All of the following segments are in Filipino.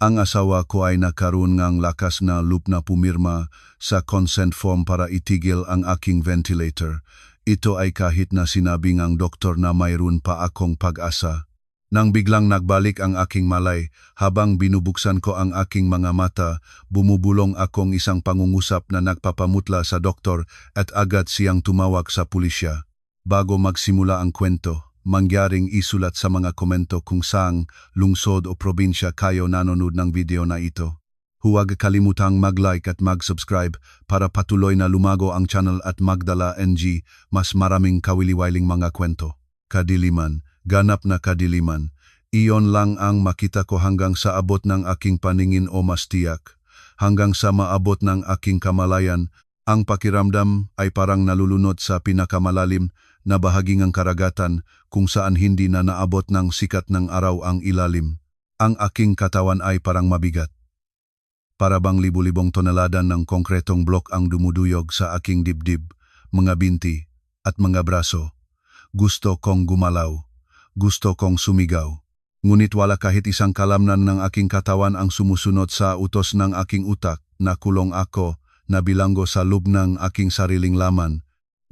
Ang asawa ko ay nakaroon ng lakas na loob na pumirma sa consent form para itigil ang aking ventilator. Ito ay kahit na sinabi ng doktor na mayroon pa akong pag-asa. Nang biglang nagbalik ang aking malay, habang binubuksan ko ang aking mga mata, bumubulong akong isang pangungusap na nagpapamutla sa doktor at agad siyang tumawag sa pulisya. Bago magsimula ang kwento, mangyaring isulat sa mga komento kung saang lungsod o probinsya kayo nanonood ng video na ito. Huwag kalimutang mag-like at mag-subscribe para patuloy na lumago ang channel at magdala ng mas maraming kawili-wiling mga kwento. Kadiliman. Ganap na kadiliman. Iyon lang ang makita ko hanggang sa abot ng aking paningin o mas tiyak. Hanggang sa maabot ng aking kamalayan, ang pakiramdam ay parang nalulunod sa pinakamalalim na bahagi ng karagatan kung saan hindi na naabot ng sikat ng araw ang ilalim. Ang aking katawan ay parang mabigat. Para bang libu-libong tonelada ng konkretong blok ang dumuduyog sa aking dibdib, mga binti at mga braso. Gusto kong gumalaw. Gusto kong sumigaw. Ngunit wala kahit isang kalamnan ng aking katawan ang sumusunod sa utos ng aking utak na kulong ako na bilanggo sa loob ng aking sariling laman.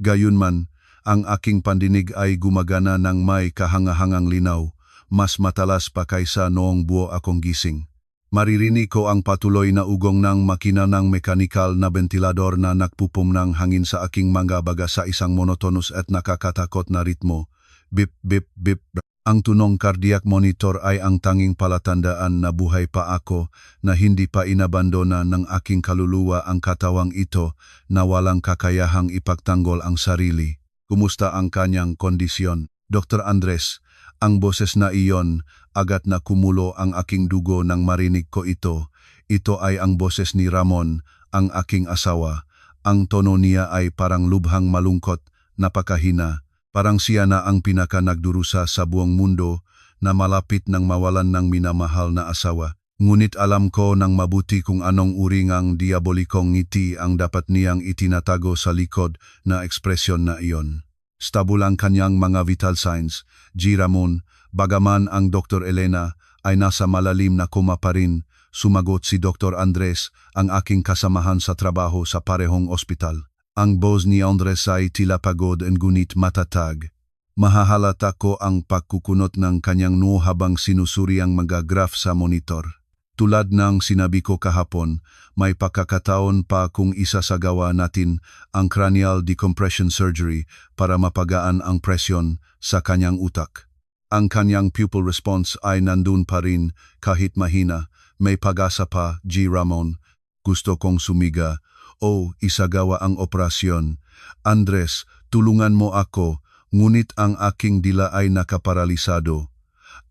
Gayunman, ang aking pandinig ay gumagana ng may kahangahangang linaw, mas matalas pa kaysa noong buo akong gising. Maririnig ko ang patuloy na ugong ng makina ng mekanikal na ventilador na nagpupum ng hangin sa aking mga baga sa isang monotonous at nakakatakot na ritmo. Bip, bip, bip. Ang tunong cardiac monitor ay ang tanging palatandaan na buhay pa ako, na hindi pa inabandona ng aking kaluluwa ang katawang ito na walang kakayahang ipagtanggol ang sarili. Kumusta ang kanyang kondisyon? Dr. Andres, ang boses na iyon, agad na kumulo ang aking dugo nang marinig ko ito. Ito ay ang boses ni Ramon, ang aking asawa. Ang tono niya ay parang lubhang malungkot, napakahina. Parang siya na ang pinaka-nagdurusa sa buong mundo na malapit ng mawalan ng minamahal na asawa. Ngunit alam ko ng mabuti kung anong uri ng diabolikong ngiti ang dapat niyang itinatago sa likod na ekspresyon na iyon. Stable ang kanyang mga vital signs, G. Ramon, bagaman ang Dr. Elena ay nasa malalim na koma pa rin, sumagot si Dr. Andres, ang aking kasamahan sa trabaho sa parehong ospital. Ang boses ni Andres ay tila pagod ngunit matatag. Mahahalata ko ang pagkukunot ng kanyang noo habang sinusuri ang mga graph sa monitor. Tulad ng sinabi ko kahapon, may pagkakataon pa kung isasagawa natin ang cranial decompression surgery para mapagaan ang presyon sa kanyang utak. Ang kanyang pupil response ay nandun pa rin kahit mahina. May pag-asa pa, G. Ramon. Gusto kong sumiga. Isagawa ang operasyon. Andres, tulungan mo ako, ngunit ang aking dila ay nakaparalisado.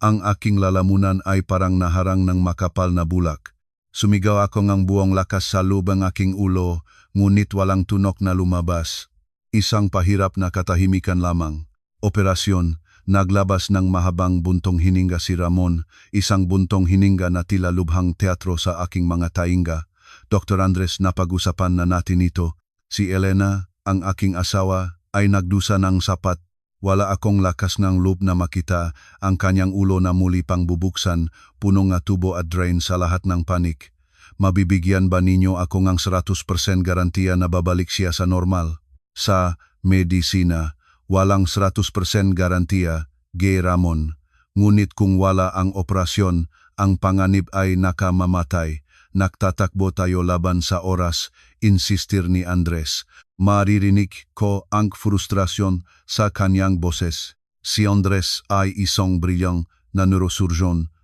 Ang aking lalamunan ay parang naharang ng makapal na bulak. Sumigaw ako ng buong lakas sa loob ng aking ulo, ngunit walang tunok na lumabas. Isang pahirap na katahimikan lamang. Operasyon, naglabas ng mahabang buntong hininga si Ramon, isang buntong hininga na tila lubhang teatro sa aking mga tainga. Dr. Andres, napag-usapan na natin ito. Si Elena, ang aking asawa, ay nagdusa ng sapat. Wala akong lakas ng loob na makita ang kanyang ulo na muli pang bubuksan, punong nga tubo at drain sa lahat ng panik. Mabibigyan ba ninyo ako ng 100% garantiya na babalik siya sa normal? Sa medisina, walang 100% garantiya, G. Ramon. Ngunit kung wala ang operasyon, ang panganib ay nakamamatay. Nagtatakbo tayo laban sa oras, insistir ni Andres. Maririnig ko ang frustrasyon sa kanyang boses. Si Andres ay isang brilyang na neurosurgeon.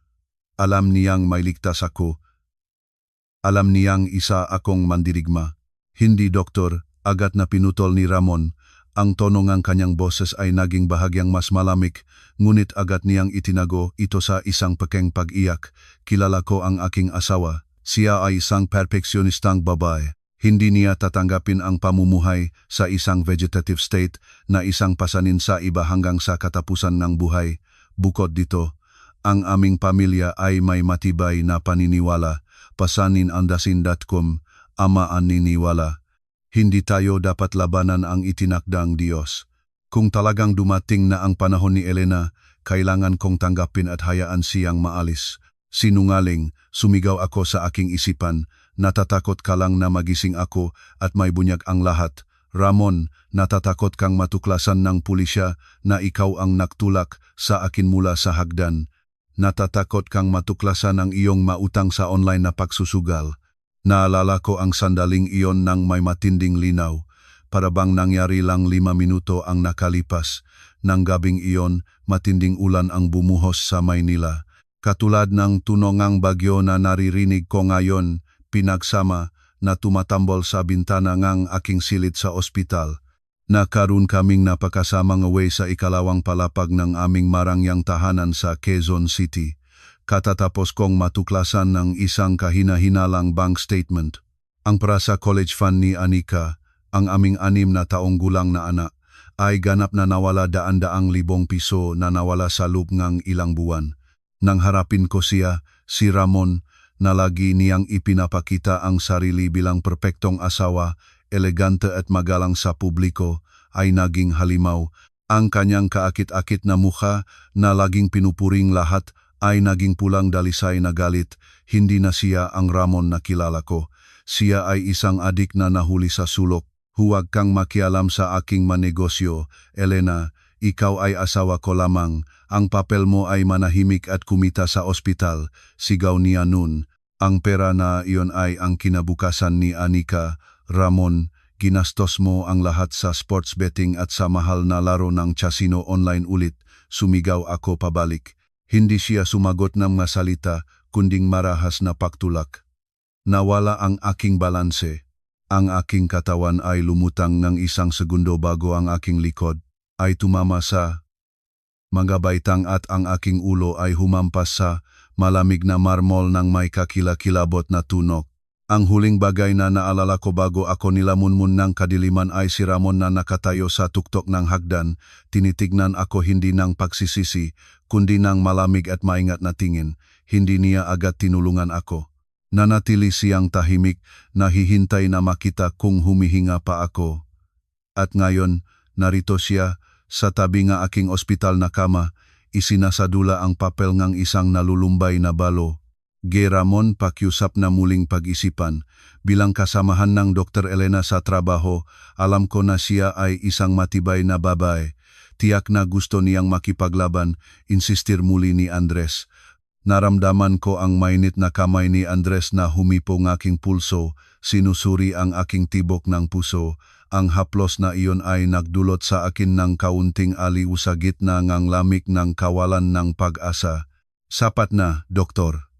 Alam niyang may ligtas ako. Alam niyang isa akong mandirigma. Hindi doktor, agad na pinutol ni Ramon. Ang tono ng kanyang boses ay naging bahagyang mas malamig, ngunit agad niyang itinago ito sa isang pekeng pag-iyak. Kilala ko ang aking asawa. Siya ay isang perfeksyonistang babae. Hindi niya tatanggapin ang pamumuhay sa isang vegetative state na isang pasanin sa iba hanggang sa katapusan ng buhay. Bukod dito, ang aming pamilya ay may matibay na paniniwala. Pasaninandasin.com, ama ang niniwala. Hindi tayo dapat labanan ang itinakdang Diyos. Kung talagang dumating na ang panahon ni Elena, kailangan kong tanggapin at hayaan siyang maalis. Sinungaling, sumigaw ako sa aking isipan. Natatakot ka lang na magising ako at may bunyag ang lahat. Ramon, natatakot kang matuklasan ng pulisya na ikaw ang nagtulak sa akin mula sa hagdan. Natatakot kang matuklasan ang iyong mautang sa online na pagsusugal. Naalala ko ang sandaling iyon nang may matinding linaw. Para bang nangyari lang 5 minuto ang nakalipas. Nang gabing iyon, matinding ulan ang bumuhos sa Maynila. Katulad ng tunongang bagyo na naririnig ko ngayon, pinagsama na tumatambol sa bintana ngang aking silid sa ospital. Nakaroon kaming napakasamang away sa ikalawang palapag ng aming marangyang tahanan sa Quezon City. Katatapos kong matuklasan ng isang kahina-hinalang bank statement. Ang prasa college fund ni Anika, ang aming 6 na taong gulang na anak, ay ganap na nawala daan-daang libong piso na nawala sa loob ng ilang buwan. Nang harapin ko siya, si Ramon, na lagi niyang ipinapakita ang sarili bilang perpektong asawa, elegante at magalang sa publiko, ay naging halimaw. Ang kanyang kaakit-akit na mukha na laging pinupuring lahat ay naging pulang dalisay na galit. Hindi na siya ang Ramon na kilala ko. Siya ay isang adik na nahuli sa sulok. Huwag kang makialam sa aking manegosyo, Elena. Ikaw ay asawa ko lamang. Ang papel mo ay manahimik at kumita sa ospital. Sigaw niya nun. Ang pera na iyon ay ang kinabukasan ni Anika. Ramon, ginastos mo ang lahat sa sports betting at sa mahal na laro ng casino online ulit. Sumigaw ako pabalik. Hindi siya sumagot ng masalita, kunding marahas na pagtulak. Nawala ang aking balanse. Ang aking katawan ay lumutang ng 1 segundo bago ang aking likod ay tumama sa mga baitang at ang aking ulo ay humampas sa malamig na marmol ng may kakilakilabot na tunok. Ang huling bagay na naalala ko bago ako nilamunmun ng kadiliman ay si Ramon na nakatayo sa tuktok ng hagdan. Tinitignan ako hindi ng pagsisisi, kundi ng malamig at maingat na tingin. Hindi niya agad tinulungan ako. Nanatili siyang tahimik, nahihintay na makita kung humihinga pa ako. At ngayon, narito siya, sa tabi ng aking ospital na kama, isinasadula ang papel ng isang nalulumbay na balo. Ramon, pakiusap na muling pag-isipan. Bilang kasamahan ng Dr. Elena sa trabaho, alam ko na siya ay isang matibay na babae. Tiyak na gusto niyang makipaglaban, insistir muli ni Andres. Naramdaman ko ang mainit na kamay ni Andres na humipo ng aking pulso, sinusuri ang aking tibok ng puso. Ang haplos na iyon ay nagdulot sa akin ng kaunting aliw sa gitna ng lamig ng kawalan ng pag-asa. Sapat na, Doktor.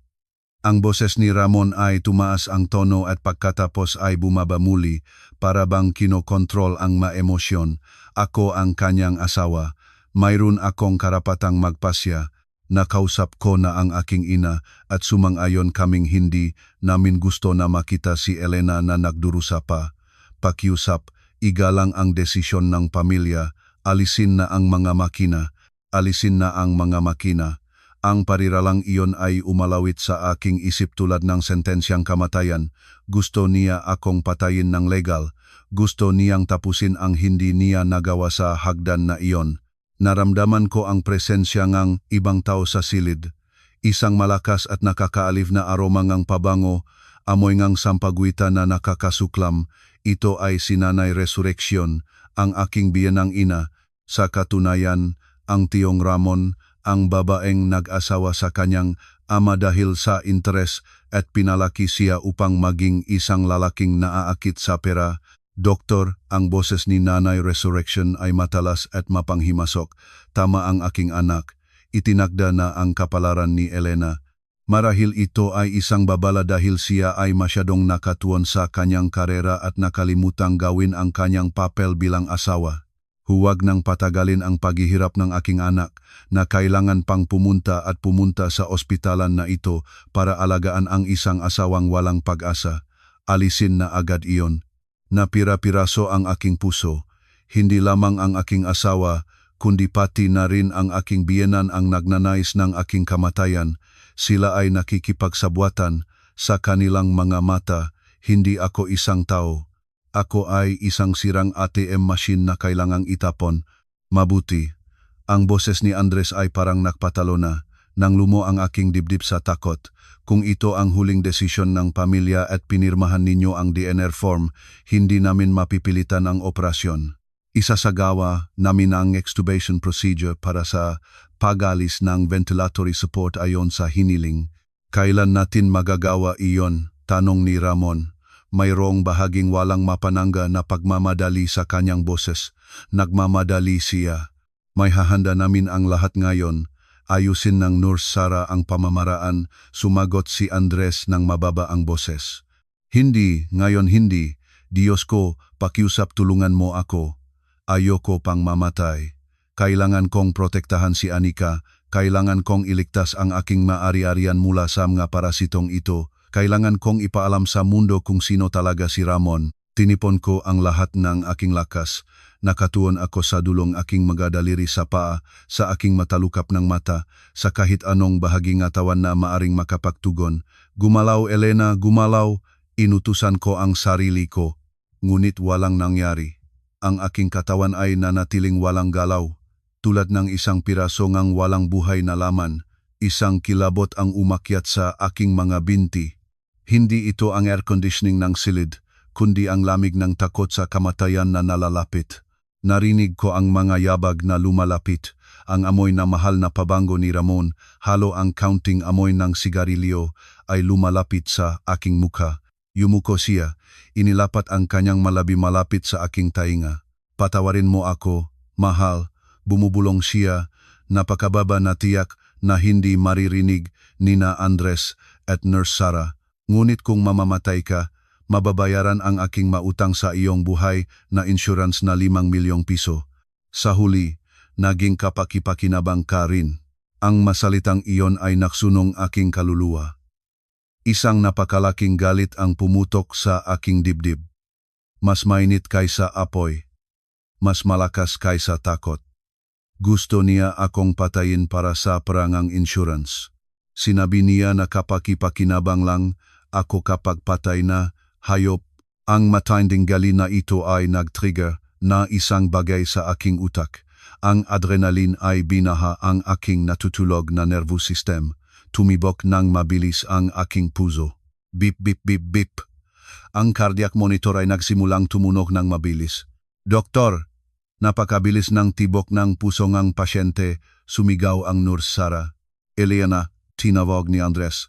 Ang boses ni Ramon ay tumaas ang tono at pagkatapos ay bumaba muli, para bang kinokontrol ang maemosyon. Ako ang kanyang asawa. Mayroon akong karapatang magpasya. Nakausap ko na ang aking ina at sumang-ayon kaming hindi namin gusto na makita si Elena na nagdurusa pa. Pakiusap, igalang ang desisyon ng pamilya, alisin na ang mga makina, alisin na ang mga makina. Ang pariralang iyon ay umalawit sa aking isip tulad ng sentensyang kamatayan. Gusto niya akong patayin ng legal. Gusto niyang tapusin ang hindi niya nagawa sa hagdan na iyon. Naramdaman ko ang presensya ng ibang tao sa silid. Isang malakas at nakakaalив na aroma ng pabango, amoy ng sampaguita na nakakasuklam. Ito ay si Nanay Resurrection, ang aking biyanang ina. Sa katunayan, ang tiyong Ramon, ang babaeng nag-asawa sa kanyang ama dahil sa interes at pinalaki siya upang maging isang lalaking naaakit sa pera. Doktor, ang boses ni Nanay Resurrection ay matalas at mapanghimasok. Tama ang aking anak. Itinakda na ang kapalaran ni Elena. Marahil ito ay isang babala dahil siya ay masyadong nakatuon sa kanyang karera at nakalimutang gawin ang kanyang papel bilang asawa. Huwag nang patagalin ang paghihirap ng aking anak na kailangan pang pumunta sa ospitalan na ito para alagaan ang isang asawang walang pag-asa. Alisin na agad iyon. Napira-piraso ang aking puso. Hindi lamang ang aking asawa, kundi pati na rin ang aking biyenan ang nagnanais ng aking kamatayan. Sila ay nakikipagsabwatan sa kanilang mga mata. Hindi ako isang tao. Ako ay isang sirang ATM machine na kailangang itapon. Mabuti. Ang boses ni Andres ay parang nagpatalo na. Nang lumo ang aking dibdib sa takot, kung ito ang huling desisyon ng pamilya at pinirmahan ninyo ang DNR form, hindi namin mapipilitan ang operasyon. Isasagawa namin ang extubation procedure para sa pag-alis ng ventilatory support ayon sa hiniling. Kailan natin magagawa iyon? Tanong ni Ramon. Mayroong bahaging walang mapanangga na pagmamadali sa kanyang boses. Nagmamadali siya. May hahanda namin ang lahat ngayon. Ayusin ng Nurse Sarah ang pamamaraan, sumagot si Andres ng mababa ang boses. Hindi, ngayon hindi. Diyos ko, pakiusap tulungan mo ako. Ayoko pang mamatay. Kailangan kong protektahan si Anika. Kailangan kong iligtas ang aking maari-arian mula sa mga parasitong ito. Kailangan kong ipaalam sa mundo kung sino talaga si Ramon. Tinipon ko ang lahat ng aking lakas. Nakatuon ako sa dulong aking magadaliri sa paa, sa aking matalukap ng mata, sa kahit anong bahaging katawan na maaring makapagtugon. Gumalaw, Elena, gumalaw. Inutusan ko ang sarili ko. Ngunit walang nangyari. Ang aking katawan ay nanatiling walang galaw. Tulad ng isang piraso ngang walang buhay na laman. Isang kilabot ang umakyat sa aking mga binti. Hindi ito ang air conditioning ng silid, kundi ang lamig ng takot sa kamatayan na nalalapit. Narinig ko ang mga yabag na lumalapit, ang amoy na mahal na pabango ni Ramon, halo ang counting amoy ng sigarilyo ay lumalapit sa aking mukha. Yumuko siya, inilapat ang kanyang malabi malapit sa aking tainga. Patawarin mo ako, mahal, bumubulong siya, napakababa na tiyak na hindi maririnig nina Andres at Nurse Sarah. Ngunit kung mamamatay ka, mababayaran ang aking mautang sa iyong buhay na insurance na 5 milyong piso. Sa huli, naging kapaki-pakinabang ka rin. Ang masalitang iyon ay naksunong aking kaluluwa. Isang napakalaking galit ang pumutok sa aking dibdib. Mas mainit kaysa apoy. Mas malakas kaysa takot. Gusto niya akong patayin para sa perangang insurance. Sinabi niya na kapaki-pakinabang lang ako kapag patay na. Hayop, ang matinding gali na ito ay nag-trigger na isang bagay sa aking utak. Ang adrenaline ay binaha ang aking natutulog na nervous system. Tumibok ng mabilis ang aking puso. Bip, bip, bip, bip. Ang cardiac monitor ay nagsimulang tumunog ng mabilis. Doktor, napakabilis ng tibok ng puso ng pasyente, sumigaw ang Nurse Sarah. Elena, tinawag ni Andres.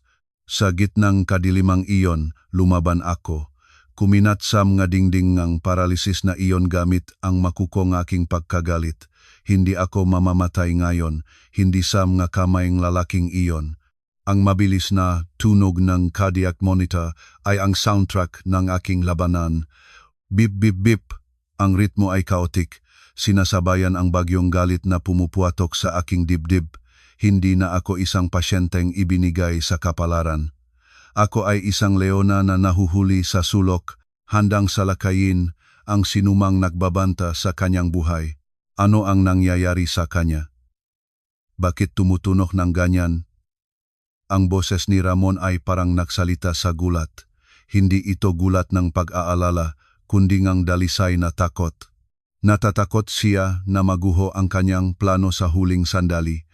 Sa gitnang kadilimang iyon, lumaban ako. Kuminat sa mga dingding ng paralysis na iyon gamit ang makukong aking pagkagalit. Hindi ako mamamatay ngayon, hindi sa mga kamayng lalaking iyon. Ang mabilis na tunog ng cardiac monitor ay ang soundtrack ng aking labanan. Bip bip bip, ang ritmo ay kaotik. Sinasabayan ang bagyong galit na pumupuatok sa aking dibdib. Hindi na ako isang pasyenteng ibinigay sa kapalaran. Ako ay isang leona na nahuhuli sa sulok, handang salakayin ang sinumang nagbabanta sa kanyang buhay. Ano ang nangyayari sa kanya? Bakit tumutunog ng ganyan? Ang boses ni Ramon ay parang nagsalita sa gulat. Hindi ito gulat ng pag-aalala, kundi ngang dalisay na takot. Natatakot siya na maguho ang kanyang plano sa huling sandali.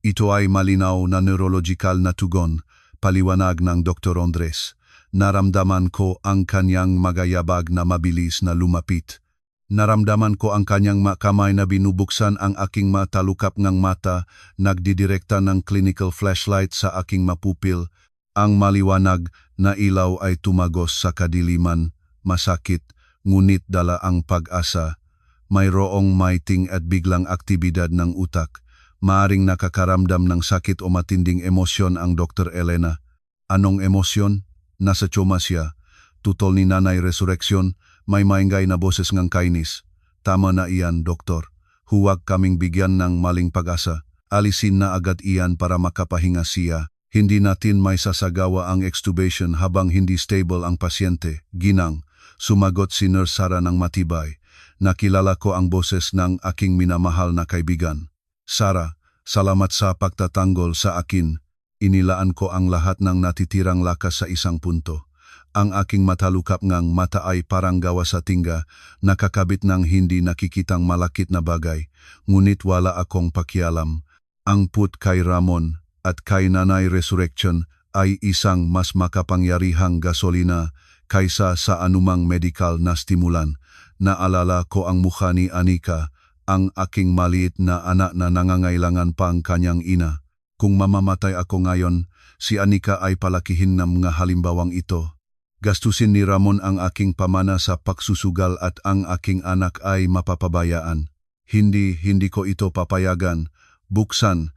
Ito ay malinaw na neurological na tugon, paliwanag ng Dr. Andres. Naramdaman ko ang kanyang magayabag na mabilis na lumapit. Naramdaman ko ang kanyang kamay na binubuksan ang aking matalukap ng mata, nagdidirekta ng clinical flashlight sa aking mapupil. Ang maliwanag na ilaw ay tumagos sa kadiliman, masakit, ngunit dala ang pag-asa. Mayroong maiting at biglang aktibidad ng utak. Maaring nakakaramdam ng sakit o matinding emosyon ang Dr. Elena. Anong emosyon? Nasa tsoma siya. Tutol ni Nanay Resurrection, may maingay na boses ngang kainis. Tama na iyan, Doktor. Huwag kaming bigyan ng maling pag-asa. Alisin na agad iyan para makapahinga siya. Hindi natin may sasagawa ang extubation habang hindi stable ang pasyente. Ginang, sumagot si Nurse Sarah ng matibay. Nakilala ko ang boses ng aking minamahal na kaibigan. Sarah, salamat sa pagtatanggol sa akin. Inilaan ko ang lahat ng natitirang lakas sa isang punto. Ang aking matalukap ngang mata ay parang gawa sa tingga, nakakabit ng hindi nakikitang malakit na bagay, ngunit wala akong pakialam. Ang put kay Ramon, at kay Nanay Resurrection ay isang mas makapangyarihang gasolina kaysa sa anumang medical na stimulan. Naalala ko ang mukha ni Anika, ang aking maliit na anak na nangangailangan pang kanyang ina. Kung mamamatay ako ngayon, si Anika ay palakihin ng mga halimbawang ito. Gastusin ni Ramon ang aking pamana sa pagsusugal at ang aking anak ay mapapabayaan. Hindi ko ito papayagan. Buksan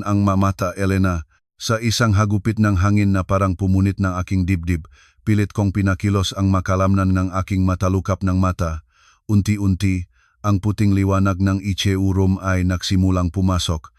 ang mamata, Elena. Sa isang hagupit ng hangin na parang pumunit ng aking dibdib, pilit kong pinakilos ang makalamnan ng aking matalukap ng mata. Unti-unti, ang puting liwanag ng ICU room ay nagsimulang pumasok.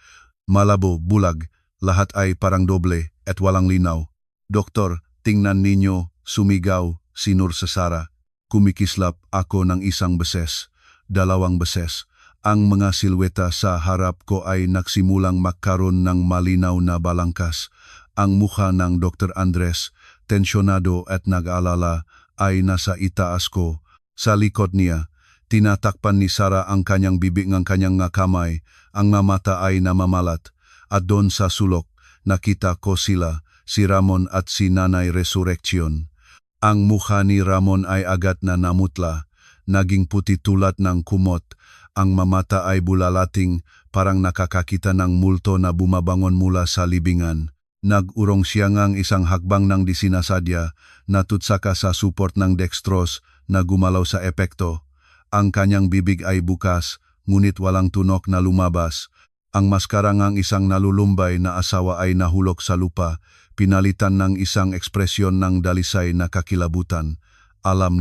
Malabo, bulag, lahat ay parang doble at walang linaw. Doktor, tingnan ninyo, sumigaw si Nur Sara. Kumikislap ako ng isang beses, dalawang beses. Ang mga silweta sa harap ko ay nagsimulang magkaroon ng malinaw na balangkas. Ang mukha ng Dr. Andres, tensyonado at nag-alala, ay nasa itaas ko. Sa likod niya, tinatakpan ni Sara ang kanyang bibig ng kanyang kamay, ang mata ay namamalat. At doon sa sulok, nakita ko sila, si Ramon at si Nanay Resurrection. Ang mukha ni Ramon ay agad na namutla, naging puti tulad ng kumot. Ang mamata ay bulalating, parang nakakakita ng multo na bumabangon mula sa libingan. Nag-urong siya ngang isang hakbang ng disinasadya, natutsaka sa support ng dextrose na gumalaw sa epekto. Ang kanyang bibig ay bukas, ngunit walang tunok na lumabas. Ang maskara ngang isang nalulumbay na asawa ay nahulog sa lupa, pinalitan ng isang ekspresyon ng dalisay na kakilabutan. Alam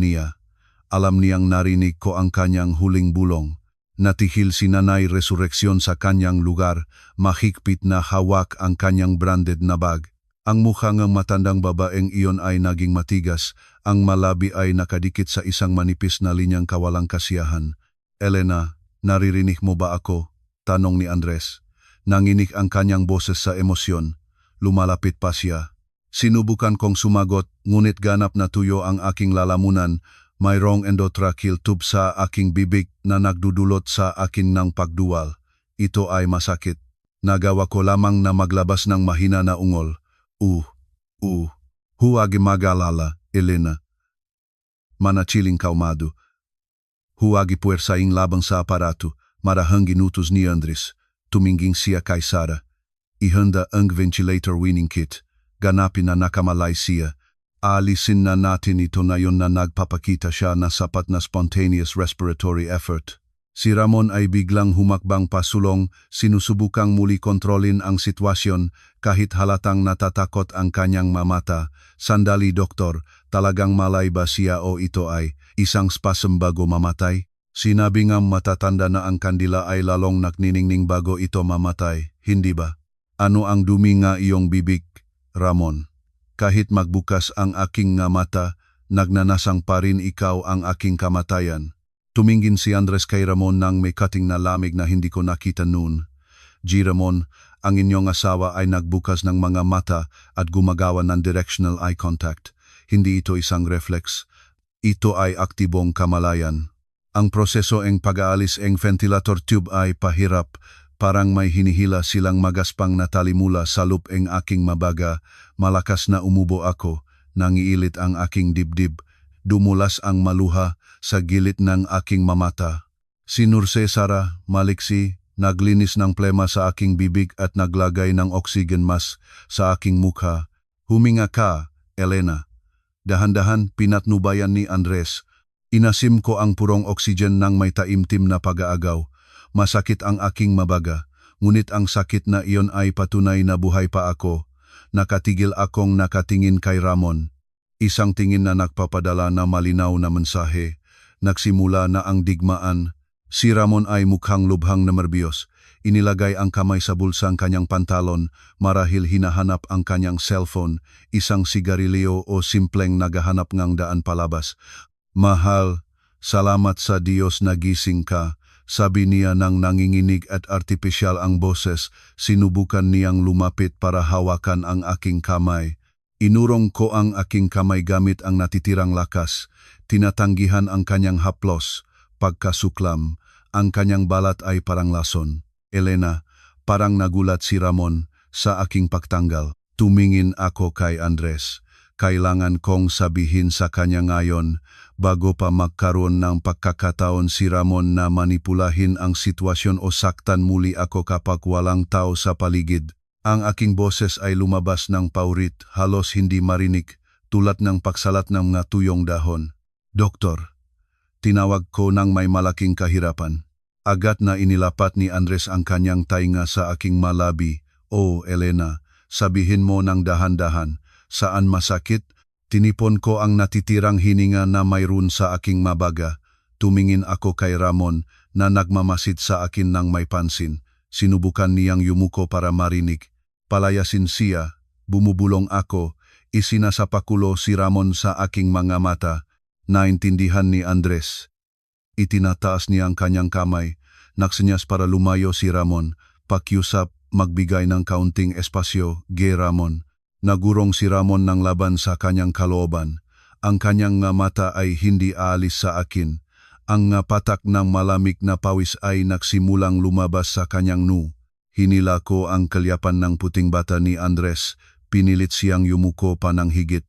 niyang narinig ko ang kanyang huling bulong. Natihil si Nanay Resurrection sa kanyang lugar, mahigpit na hawak ang kanyang branded na bag. Ang mukha ng matandang babaeng iyon ay naging matigas, ang malabi ay nakadikit sa isang manipis na linyang kawalang kasiyahan. Elena, naririnig mo ba ako? Tanong ni Andres. Nanginig ang kanyang boses sa emosyon. Lumalapit pa siya. Sinubukan kong sumagot, ngunit ganap na tuyo ang aking lalamunan. Mayroong endotracheal tube sa aking bibig na nagdudulot sa akin ng pagduwal. Ito ay masakit. Nagawa ko lamang na maglabas ng mahina na ungol. Huwag mag-alala, Elena. Manatiling kalmado. Huwag puwersaing labang sa aparato. Marahang ginutos ni Andres. Tumingin siya kay Sara. Ihanda ang ventilator winning kit. Ganapin na nakamalay siya. Alisin na natin ito na yon na nagpapakita siya na sapat na spontaneous respiratory effort. Si Ramon ay biglang humakbang pasulong, sinusubukang muli kontrolin ang sitwasyon kahit halatang natatakot ang kanyang mamata. Sandali, doktor, talagang malay ba siya o ito ay isang spasm bago mamatay? Sinabi nga matatanda na ang kandila ay lalong nagniningning bago ito mamatay, hindi ba? Ano ang dumi nga iyong bibig, Ramon? Kahit magbukas ang aking nga mata, nagnanasang pa rin ikaw ang aking kamatayan. Tumingin si Andres kay Ramon nang may kating na lamig na hindi ko nakita noon. Ramon, ang inyong asawa ay nagbukas ng mga mata at gumagawa ng directional eye contact. Hindi ito isang reflex. Ito ay aktibong kamalayan. Ang proseso ng pag-aalis ng ventilator tube ay pahirap. Parang may hinihila silang magaspang na tali mula sa loop ng aking mabaga. Malakas na umubo ako, nangiilit ang aking dibdib. Dumulas ang maluha sa gilid ng aking mamata. Si Nur Sara, maliksi, naglinis ng plema sa aking bibig at naglagay ng oxygen mask sa aking mukha. Huminga ka, Elena. Dahan-dahan pinatnubayan ni Andres. Inasim ko ang purong oxygen ng may taimtim na pag-aagaw. Masakit ang aking mabaga, ngunit ang sakit na iyon ay patunay na buhay pa ako. Nakatigil akong nakatingin kay Ramon. Isang tingin na nagpapadala na malinaw na mensahe. Nagsimula na ang digmaan. Si Ramon ay mukhang lubhang na nerbiyos. Inilagay ang kamay sa bulsang kanyang pantalon, marahil hinahanap ang kanyang cellphone, isang sigarilyo o simpleng naghahanap ngang daan palabas. Mahal, salamat sa Diyos na gising ka. Sabi niya nang nanginginig at artipisyal ang boses. Sinubukan niyang lumapit para hawakan ang aking kamay. Inurong ko ang aking kamay gamit ang natitirang lakas. Tinatanggihan ang kanyang haplos. Pagkasuklam, ang kanyang balat ay parang lason. Elena, parang nagulat si Ramon. sa aking pagtanggal. Tumingin ako kay Andres. Kailangan kong sabihin sa kanya ngayon bago pa magkaroon ng pagkakataon si Ramon na manipulahin ang sitwasyon o saktan muli ako kapag walang tao sa paligid. Ang aking boses ay lumabas ng paurit, halos hindi marinig, tulad ng pagsalat ng mga tuyong dahon. Doktor, tinawag ko ng may malaking kahirapan. Agad na inilapat ni Andres ang kanyang tainga sa aking malabi. "Oh, Elena, sabihin mo ng dahan-dahan. Saan masakit?" Tinipon ko ang natitirang hininga na mayroon sa aking mabaga. Tumingin ako kay Ramon na nagmamasid sa akin ng may pansin. Sinubukan niyang yumuko para marinig. Palayasin siya, bumubulong ako, isinasapakulo si Ramon sa aking mga mata. Naintindihan ni Andres. Itinataas niya ang kanyang kamay, nagsenyas para lumayo si Ramon, pakiusap, magbigay ng kaunting espasyo, Ramon. Nagurong si Ramon ng laban sa kanyang kalooban. Ang kanyang nga mata ay hindi aalis sa akin. Ang nga patak ng malamig na pawis ay nagsimulang lumabas sa kanyang noo. Hinila ko ang kalyapan ng puting bata ni Andres. Pinilit siyang yumuko pa ng higit.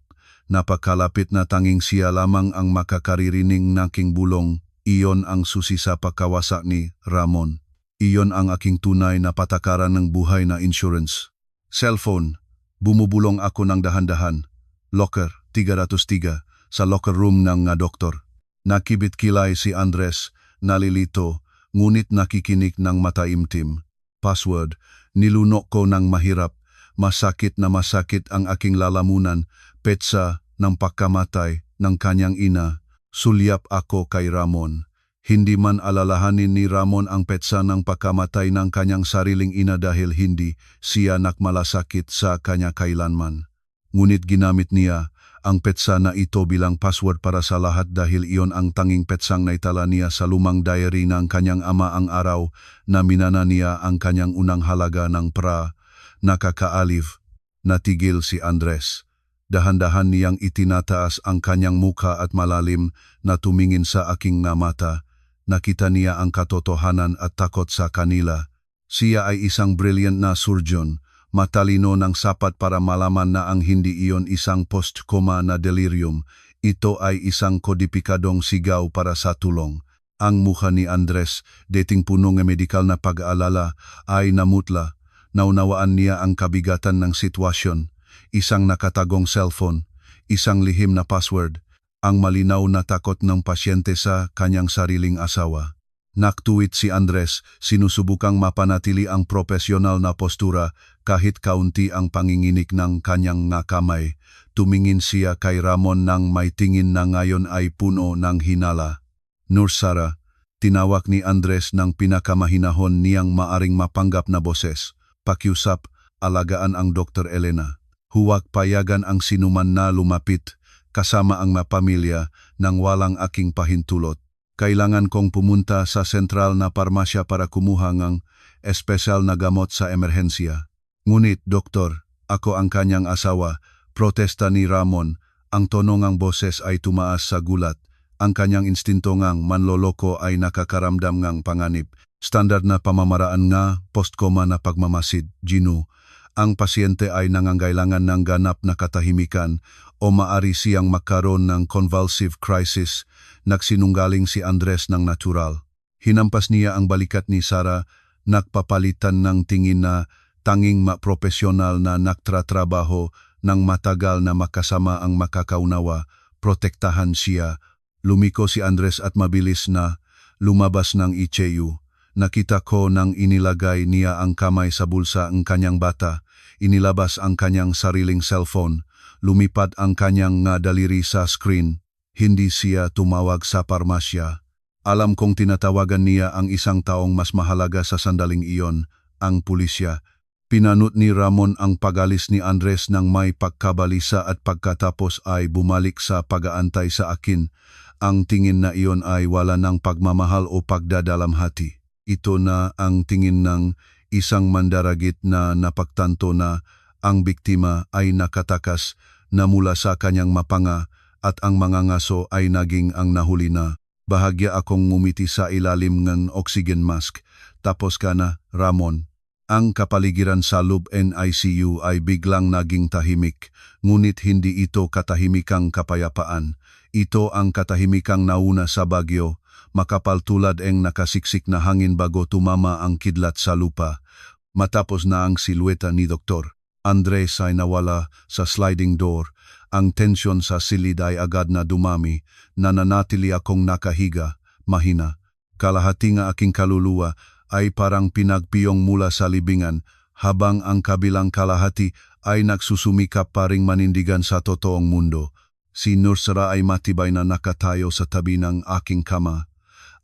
Napakalapit na tanging siya lamang ang makakaririnig naking bulong. Iyon ang susi sa pagkawasa ni Ramon. Iyon ang aking tunay na patakaran ng buhay na insurance. Cellphone. Bumubulong ako ng dahan-dahan. Locker 303 sa locker room ng doktor. Nakibit-kilay si Andres, nalilito, ngunit nakikinig ng mataimtim. Password. Nilunok ko ng mahirap. Masakit na masakit ang aking lalamunan. Petsa ng pagkamatay ng kanyang ina. Sulyap ako kay Ramon. Hindi man alalahanin ni Ramon ang petsa ng pagkamatay ng kanyang sariling ina dahil hindi siya nakmalasakit sa kanya kailanman. Ngunit ginamit niya ang petsa na ito bilang password para sa lahat dahil iyon ang tanging petsang naitala niya sa lumang diary ng kanyang ama ang araw na minana niya ang kanyang unang halaga ng pra. Nakakaalif. Natigil si Andres. Dahan-dahan niyang itinataas ang kanyang muka at malalim na tumingin sa aking nga mata. Nakita niya ang katotohanan at takot sa kanila. Siya ay isang brilliant na surgeon, matalino ng sapat para malaman na ang hindi iyon isang post-coma na delirium. Ito ay isang kodipikadong sigaw para sa tulong. Ang mukha ni Andres, dating puno ng medikal na pag-aalala, ay namutla. Naunawaan niya ang kabigatan ng sitwasyon. Isang nakatagong cellphone, isang lihim na password, ang malinaw na takot ng pasyente sa kanyang sariling asawa. Naktuwit si Andres, sinusubukang mapanatili ang profesional na postura kahit kaunti ang panginginig ng kanyang nga kamay. Tumingin siya kay Ramon nang may tingin na ngayon ay puno ng hinala. "Nurse Sara," tinawag ni Andres ng pinakamahinahon niyang maaring mapanggap na boses. Pakiusap, alagaan ang Dr. Elena. Huwag payagan ang sinuman na lumapit, kasama ang mapamilya, nang walang aking pahintulot. Kailangan kong pumunta sa sentral na parmasya para kumuha ng espesyal na gamot sa emerhensya. Ngunit, Doktor, ako ang kanyang asawa, protesta ni Ramon. Ang tono ng boses ay tumaas sa gulat. Ang kanyang instinto ngang manloloko ay nakakaramdam ngang panganib. Standard na pamamaraan nga, post-coma na pagmamasid, Gino. Ang pasyente ay nangangailangan ng ganap na katahimikan o maari siyang magkaroon ng convulsive crisis. Nagsinunggaling si Andres ng natural. Hinampas niya ang balikat ni Sara, nagpapalitan ng tingin na tanging mapropesyonal na nagtratrabaho ng matagal na makasama ang makakaunawa. Protektahan siya. Lumiko si Andres at mabilis na lumabas ng ICU. Nakita ko nang inilagay niya ang kamay sa bulsa ng kanyang bata. Inilabas ang kanyang sariling cellphone. Lumipad ang kanyang nga daliri sa screen. Hindi siya tumawag sa parmasya. Alam kong tinatawagan niya ang isang taong mas mahalaga sa sandaling iyon, ang pulisya. Pinanut ni Ramon ang pagalis ni Andres ng may pagkabalisa at pagkatapos ay bumalik sa pag-aantay sa akin. Ang tingin na iyon ay wala ng pagmamahal o pagdadalamhati. Ito na ang tingin ng isang mandaragit na napagtanto na ang biktima ay nakatakas na mula sa kanyang mapanga at ang mga ngaso ay naging ang nahuli na. Bahagya akong ngumiti sa ilalim ng oxygen mask. Tapos ka na, Ramon. Ang kapaligiran sa loob NICU ay biglang naging tahimik, ngunit hindi ito katahimikang kapayapaan. Ito ang katahimikang nauna sa bagyo, makapal tulad ng nakasiksik na hangin bago tumama ang kidlat sa lupa. Matapos na ang silueta ni Dr. Andres ay nawala sa sliding door, ang tensyon sa silid ay agad na dumami, nananatili akong nakahiga, mahina. Kalahati nga aking kaluluwa ay parang pinagpiyong mula sa libingan, habang ang kabilang kalahati ay nagsusumikap paring manindigan sa totoong mundo. Si Nursara ay matibay na nakatayo sa tabi ng aking kama.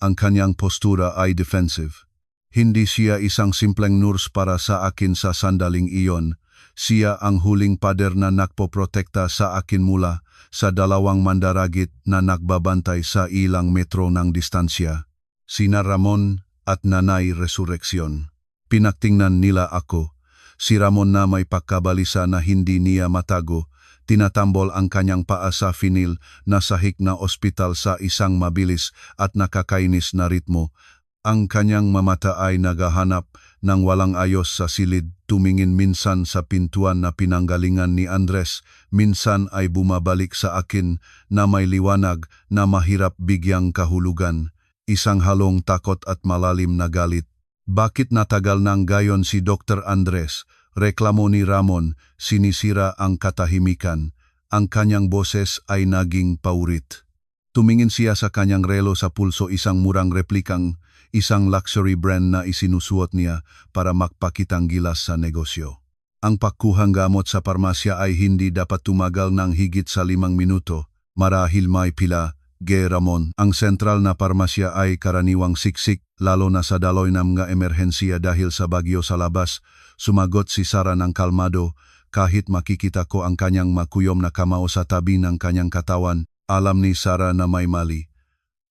Ang kanyang postura ay defensive. Hindi siya isang simpleng nurse para sa akin sa sandaling iyon. Siya ang huling pader na nagpoprotekta sa akin mula sa dalawang mandaragit na nagbabantay sa ilang metro ng distansya. Sina Ramon at Nanay Resurreksyon. Pinaktingnan nila ako. Si Ramon na may pagkabalisa na hindi niya matago, tinatambol ang kanyang paa sa finil na sahig na ospital sa isang mabilis at nakakainis na ritmo. Ang kanyang mamata ay naghahanap ng walang ayos sa silid, tumingin minsan sa pintuan na pinanggalingan ni Andres, minsan ay bumabalik sa akin na may liwanag na mahirap bigyang kahulugan. Isang halong takot at malalim na galit. Bakit natagal ng gayon si Dr. Andres? Reklamo ni Ramon, sinisira ang katahimikan. Ang kanyang boses ay naging paurit. Tumingin siya sa kanyang relo sa pulso, isang murang replikang, isang luxury brand na isinusuot niya para magpakitang gilas sa negosyo. Ang pagkuhang gamot sa parmasya ay hindi dapat tumagal ng higit sa 5 minuto, marahil may pila. Ramon, ang sentral na parmasya ay karaniwang siksik, lalo na sa daloy ng mga emerhensiya dahil sa bagyo sa labas. Sumagot si Sara ng kalmado, kahit makikita ko ang kanyang makuyom na kamao sa tabi ng kanyang katawan. Alam ni Sara na may mali.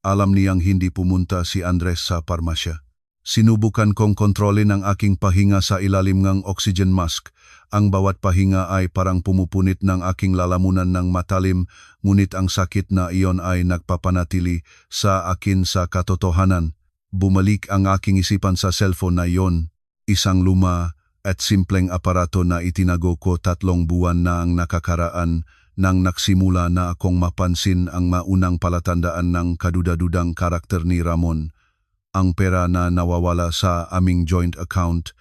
Alam niyang hindi pumunta si Andres sa parmasya. Sinubukan kong kontrolin ang aking pahinga sa ilalim ng oxygen mask. Ang bawat pahinga ay parang pumupunit ng aking lalamunan ng matalim, ngunit ang sakit na iyon ay nagpapanatili sa akin sa katotohanan. Bumalik ang aking isipan sa cellphone na iyon, isang luma at simpleng aparato na itinago ko 3 buwan na ang nakakaraan nang nagsimula na akong mapansin ang maunang palatandaan ng kaduda-dudang karakter ni Ramon. Ang pera na nawawala sa aming joint account,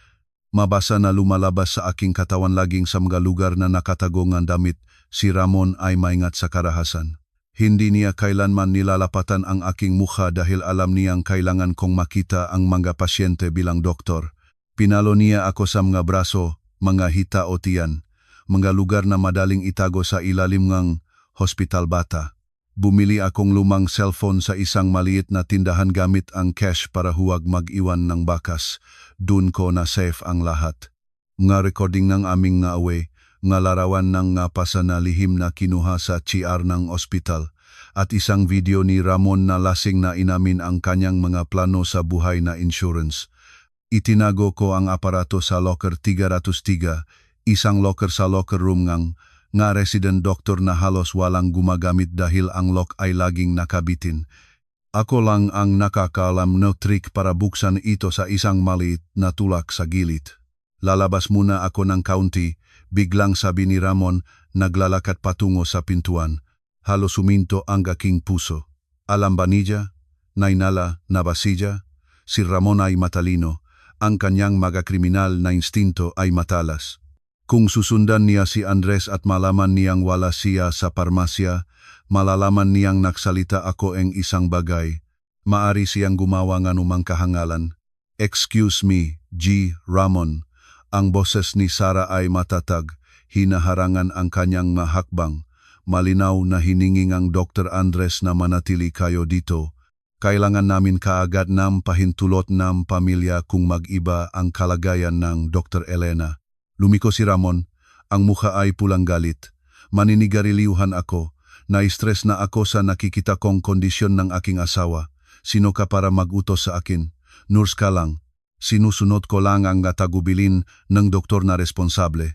mabasa na lumalabas sa aking katawan laging sa mga lugar na nakatago ng damit. Si Ramon ay maingat sa karahasan. Hindi niya kailanman nilalapatan ang aking mukha dahil alam niyang kailangan kong makita ang mga pasyente bilang doktor. Pinalo niya ako sa mga braso, mga hita o tiyan, mga lugar na madaling itago sa ilalim ng hospital bata. Bumili akong lumang cellphone sa isang maliit na tindahan gamit ang cash para huwag mag-iwan ng bakas. Doon ko na safe ang lahat. Nga recording ng aming nga away, nga larawan ng nga pasa na lihim na kinuha sa CR ng ospital, at isang video ni Ramon na lasing na inamin ang kanyang mga plano sa buhay na insurance. Itinago ko ang aparato sa locker 303, isang locker sa locker room nga resident doctor na halos walang gumagamit dahil ang lock ay laging nakabitin. Ako lang ang nakakaalam no trick para buksan ito sa isang maliit na tulak sa gilid. Lalabas muna ako ng kaunti, biglang sabi ni Ramon, naglalakat patungo sa pintuan. Halos huminto ang aking puso. Alam ba niya? Nainala na ba siya? Si Ramon ay matalino. Ang kanyang mga kriminal na instinto ay matalas. Kung susundan niya si Andres at malaman niyang wala siya sa parmasya, malalaman niyang nagsalita ako ng isang bagay. Maari siyang gumawa ng anumang kahangalan. Excuse me, G. Ramon. Ang boses ni Sara ay matatag, hinaharangan ang kanyang mahakbang. Malinaw na hiningi ang Dr. Andres na manatili kayo dito. Kailangan namin kaagad ng pahintulot ng pamilya kung mag-iba ang kalagayan ng Dr. Elena. Lumiko si Ramon, ang mukha ay pulang galit. Maninigariliuhan ako, na-stress na ako sa nakikita kong kondisyon ng aking asawa. Sino ka para mag-utos sa akin? Nurse ka lang. Sinusunod ko lang ang tagubilin ng doktor na responsable.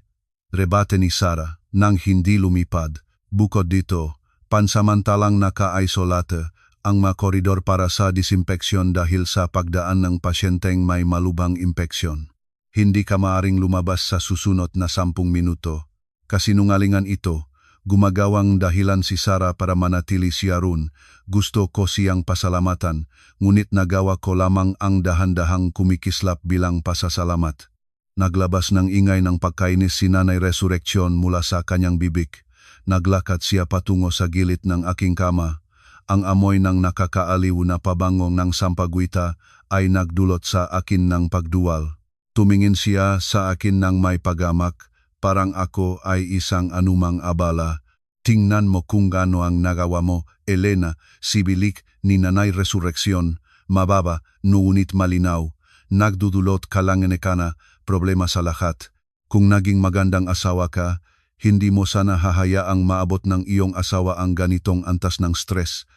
Rebate ni Sara, nang hindi lumipad. Bukod dito, pansamantalang naka-isolate ang mga koridor para sa disinfeksyon dahil sa pagdaan ng pasyenteng may malubhang impeksyon. Hindi ka maaring lumabas sa susunod na 10 minuto. Kasinungalingan ito, gumagawang dahilan si Sarah para manatili siya roon. Gusto ko siyang pasalamatan, ngunit nagawa ko lamang ang dahan-dahang kumikislap bilang pasasalamat. Naglabas ng ingay ng pagkainis si Nanay Resurrection mula sa kanyang bibig. Naglakad siya patungo sa gilid ng aking kama. Ang amoy ng nakakaaliw na pabango ng sampagwita ay nagdulot sa akin ng pagduwal. Tumingin siya sa akin ng may pagamak, parang ako ay isang anumang abala. Tingnan mo kung gaano ang nagawa mo, Elena, sibilik ni Nanay Resurrection, mababa, ngunit malinaw. Nagdudulot ka lang na problema sa lahat. Kung naging magandang asawa ka, hindi mo sana hahayaang maabot ng iyong asawa ang ganitong antas ng stress.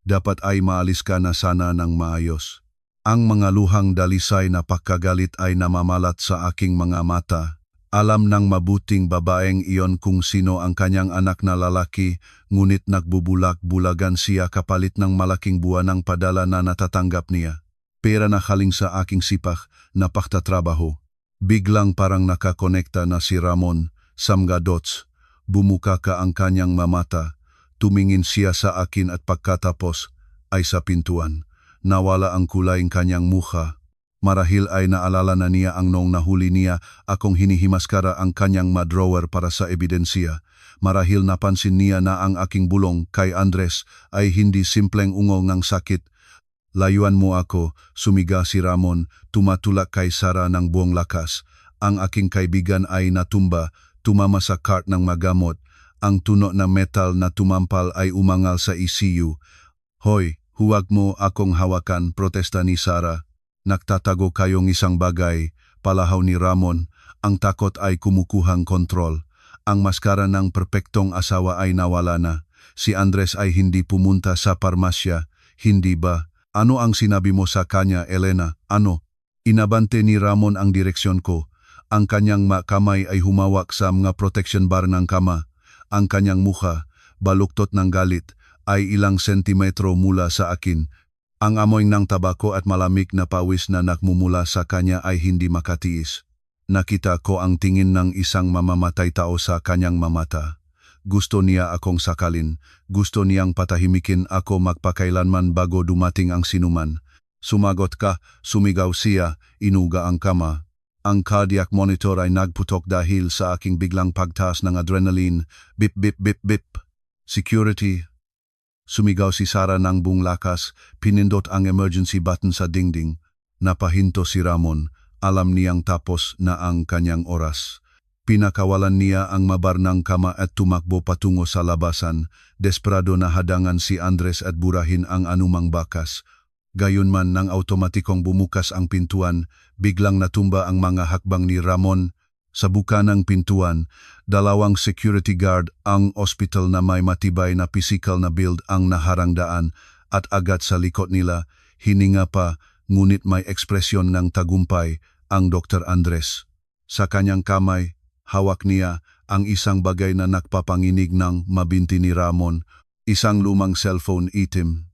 Dapat ay maalis ka na sana ng maayos. Ang mga luhang dalisay na pagkagalit ay namamalat sa aking mga mata. Alam ng mabuting babaeng iyon kung sino ang kanyang anak na lalaki, ngunit nagbubulak-bulagan siya kapalit ng malaking buwanang padala na natatanggap niya. Pera na haling sa aking sipak na pagtatrabaho. Biglang parang nakakonekta na si Ramon, Samga Dots. Bumuka ka ang kanyang mamata. Tumingin siya sa akin at pagkatapos ay sa pintuan. Nawala ang kulay ng kanyang mukha. Marahil ay naalala na niya ang noong nahuli niya akong hinihimaskara ang kanyang drawer para sa ebidensya. Marahil napansin niya na ang aking bulong kay Andres ay hindi simpleng ungol ng sakit. Layuan mo ako, sumiga si Ramon, tumatulak kay Sarah ng buong lakas. Ang aking kaibigan ay natumba, tumama sa cart ng magamot. Ang tuno na metal na tumampal ay umangal sa ECU. Hoy, huwag mo akong hawakan, protesta ni Sarah. Nagtatago kayong isang bagay, palahaw ni Ramon. Ang takot ay kumukuhang kontrol. Ang maskara ng perpektong asawa ay nawala na. Si Andres ay hindi pumunta sa parmasya. Hindi ba? Ano ang sinabi mo sa kanya, Elena? Ano? Inabante ni Ramon ang direksyon ko. Ang kanyang kamay ay humawak sa mga protection bar ng kama. Ang kanyang mukha, baluktot ng galit, ay ilang sentimetro mula sa akin. Ang amoy ng tabako at malamig na pawis na nakmumula sa kanya ay hindi makatiis. Nakita ko ang tingin ng isang mamamatay tao sa kanyang mamata. Gusto niya akong sakalin. Gusto niyang patahimikin ako magpakailanman bago dumating ang sinuman. Sumagot ka, sumigaw siya, inuga ang kama. Ang cardiac monitor ay nagputok dahil sa aking biglang pagtaas ng adrenaline. Bip bip bip bip. Security. Sumigaw si Sarah ng buong lakas, pinindot ang emergency button sa dingding. Napahinto si Ramon, alam niyang tapos na ang kanyang oras. Pinakawalan niya ang mabarnang kama at tumakbo patungo sa labasan. Desperado na hadangan si Andres at burahin ang anumang bakas. Gayunman nang automatikong bumukas ang pintuan, biglang natumba ang mga hakbang ni Ramon. Sa buka ng pintuan, dalawang security guard ang ospital na may matibay na physical na build ang naharangdaan at agad sa likod nila, hininga pa, ngunit may ekspresyon ng tagumpay ang Dr. Andres. Sa kanyang kamay, hawak niya ang isang bagay na nagpapanginig ng mabinti ni Ramon, isang lumang cellphone itim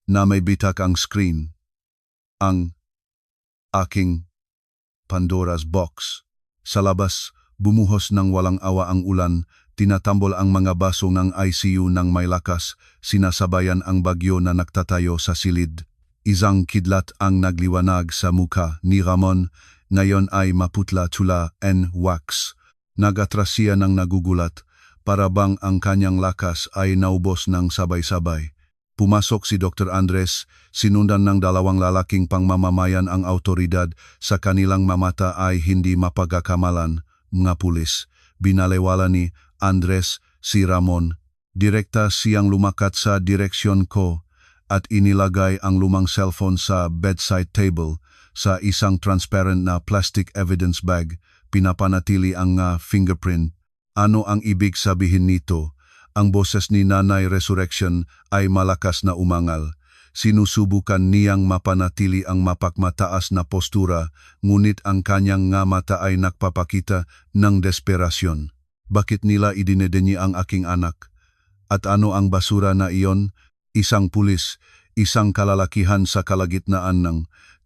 na may bitak ang screen. Ang aking Pandora's box. Sa labas, bumuhos ng walang awa ang ulan, tinatambol ang mga baso ng ICU ng may lakas, sinasabayan ang bagyo na nagtatayo sa silid. Isang kidlat ang nagliwanag sa muka ni Ramon, ngayon ay maputla-tula and wax. Nagatras siya ng nagugulat, para bang ang kanyang lakas ay naubos ng sabay-sabay. Pumasok si Dr. Andres, sinundan ng dalawang lalaking pangmamamayan ang autoridad, sa kanilang mamata ay hindi mapagkakamalan, mga pulis. Binalewala ni Andres si Ramon. Direkta siyang lumakat sa direksyon ko at inilagay ang lumang cellphone sa bedside table sa isang transparent na plastic evidence bag. Pinapanatili ang fingerprint. Ano ang ibig sabihin nito? Ang boses ni Nanay Resurrection ay malakas na umangal. Sinusubukan niyang mapanatili ang mapagmataas na postura, ngunit ang kanyang mata ay nagpapakita ng desperasyon. Bakit nila idinedenya ang aking anak? At ano ang basura na iyon? Isang pulis, isang kalalakihan sa kalagitnaan ng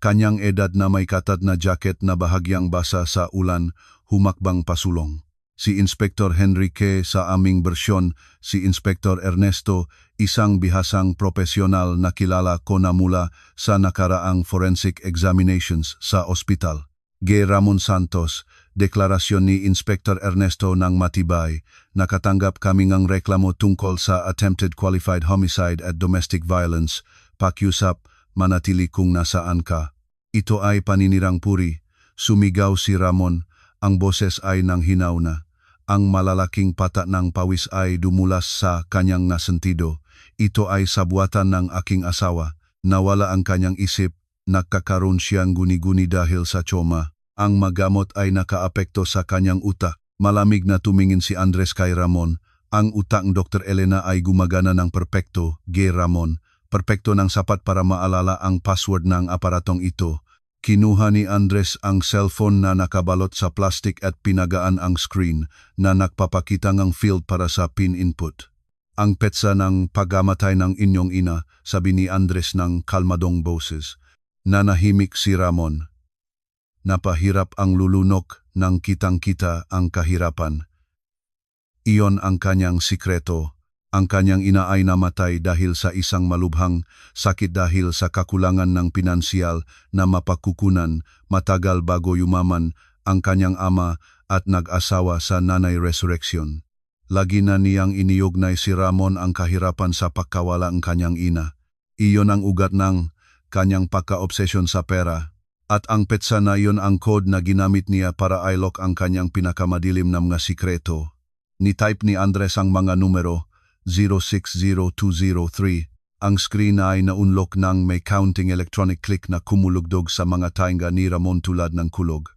Kanyang edad na may katad na jacket na bahagyang basa sa ulan, humakbang pasulong. Si Inspektor Henrique sa aming bersyon, si Inspektor Ernesto, isang bihasang profesional na kilala ko na mula sa nakaraang forensic examinations sa ospital. G. Ramon Santos, deklarasyon ni Inspektor Ernesto ng matibay, nakatanggap kami ng reklamo tungkol sa attempted qualified homicide at domestic violence, pakiusap, manatili kung nasaan ka. Ito ay paninirang puri, sumigaw si Ramon, ang boses ay nanghinaw na. Ang malalaking pata ng pawis ay dumulas sa kanyang nasentido. Ito ay sabuatan ng aking asawa. Nawala ang kanyang isip, nagkakaroon siyang guni-guni dahil sa trauma. Ang magamot ay nakaapekto sa kanyang utak. Malamig na tumingin si Andres kay Ramon. Ang utak ng Dr. Elena ay gumagana ng perpekto, G. Ramon. Perpekto ng sapat para maalala ang password ng aparatong ito. Kinuha ni Andres ang cellphone na nakabalot sa plastic at pinagaan ang screen na nagpapakita ng field para sa pin input. Ang petsa ng pagkamatay ng inyong ina, sabi ni Andres ng kalmadong boses. Nanahimik si Ramon. Napahirap ang lulunok nang kitang-kita ang kahirapan. Iyon ang kanyang sikreto. Ang kanyang ina ay namatay dahil sa isang malubhang sakit dahil sa kakulangan ng pinansyal na mapakukunan matagal bago yumaman ang kanyang ama at nag-asawa sa Nanay Resurrection. Lagi na niyang iniugnay si Ramon ang kahirapan sa pagkawala ng kanyang ina. Iyon ang ugat ng kanyang pagka-obsesyon sa pera. At ang petsa na iyon ang code na ginamit niya para i-lock ang kanyang pinakamadilim na mga sikreto. Ni-type ni Andres ang mga numero 060203. Ang screen ay naunlock ng may counting electronic click na kumulugdog sa mga tainga ni Ramon tulad ng kulog.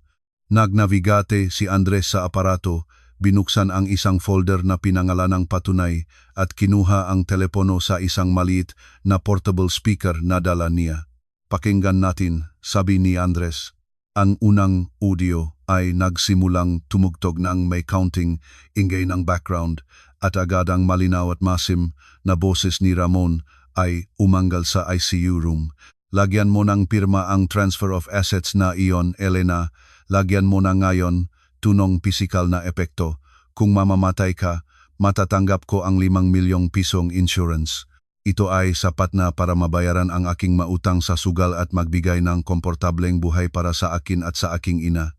Nagnavigate si Andres sa aparato, binuksan ang isang folder na pinangalanang patunay at kinuha ang telepono sa isang maliit na portable speaker na dala niya. Pakinggan natin, sabi ni Andres. Ang unang audio ay nagsimulang tumugtog ng may counting ingay ng background at agad ang malinaw at masim na boses ni Ramon ay umanggal sa ICU room. Lagyan mo ng pirma ang transfer of assets na iyon, Elena. Lagyan mo na ngayon, tunong pisikal na epekto. Kung mamamatay ka, matatanggap ko ang 5 milyong pisong insurance. Ito ay sapat na para mabayaran ang aking mautang sa sugal at magbigay ng komportableng buhay para sa akin at sa aking ina.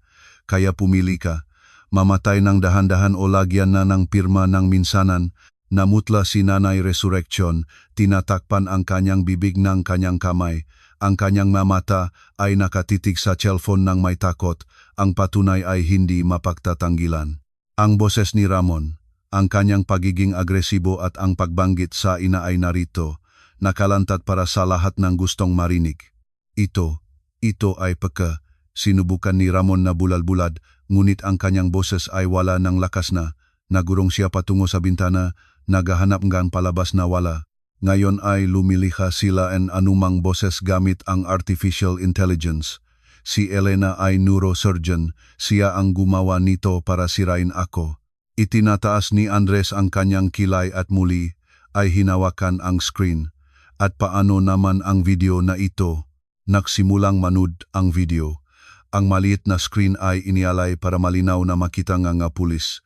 Kaya pumili ka. Mamatay ng dahan-dahan o lagyan na ng pirma ng minsanan. Namutla si Nanay Resurrection, tinatakpan ang kanyang bibig ng kanyang kamay. Ang kanyang mamata ay nakatitig sa cellphone ng may takot. Ang patunay ay hindi mapagtatanggilan. Ang boses ni Ramon, ang kanyang pagiging agresibo at ang pagbanggit sa ina ay narito, nakalantad para sa lahat ng gustong marinig. Ito ay pagka. Sinubukan ni Ramon na bulal-bulad, ngunit ang kanyang boses ay wala ng lakas na. Nagurong siya patungo sa bintana, naghahanap ng palabas na wala. Ngayon ay lumiliha sila ng anumang boses gamit ang artificial intelligence. Si Elena ay neurosurgeon, siya ang gumawa nito para sirain ako. Itinataas ni Andres ang kanyang kilay at muli ay hinawakan ang screen. At paano naman ang video na ito? Nagsimulang manood ang video. Ang maliit na screen ay inialay para malinaw na makita nga pulis.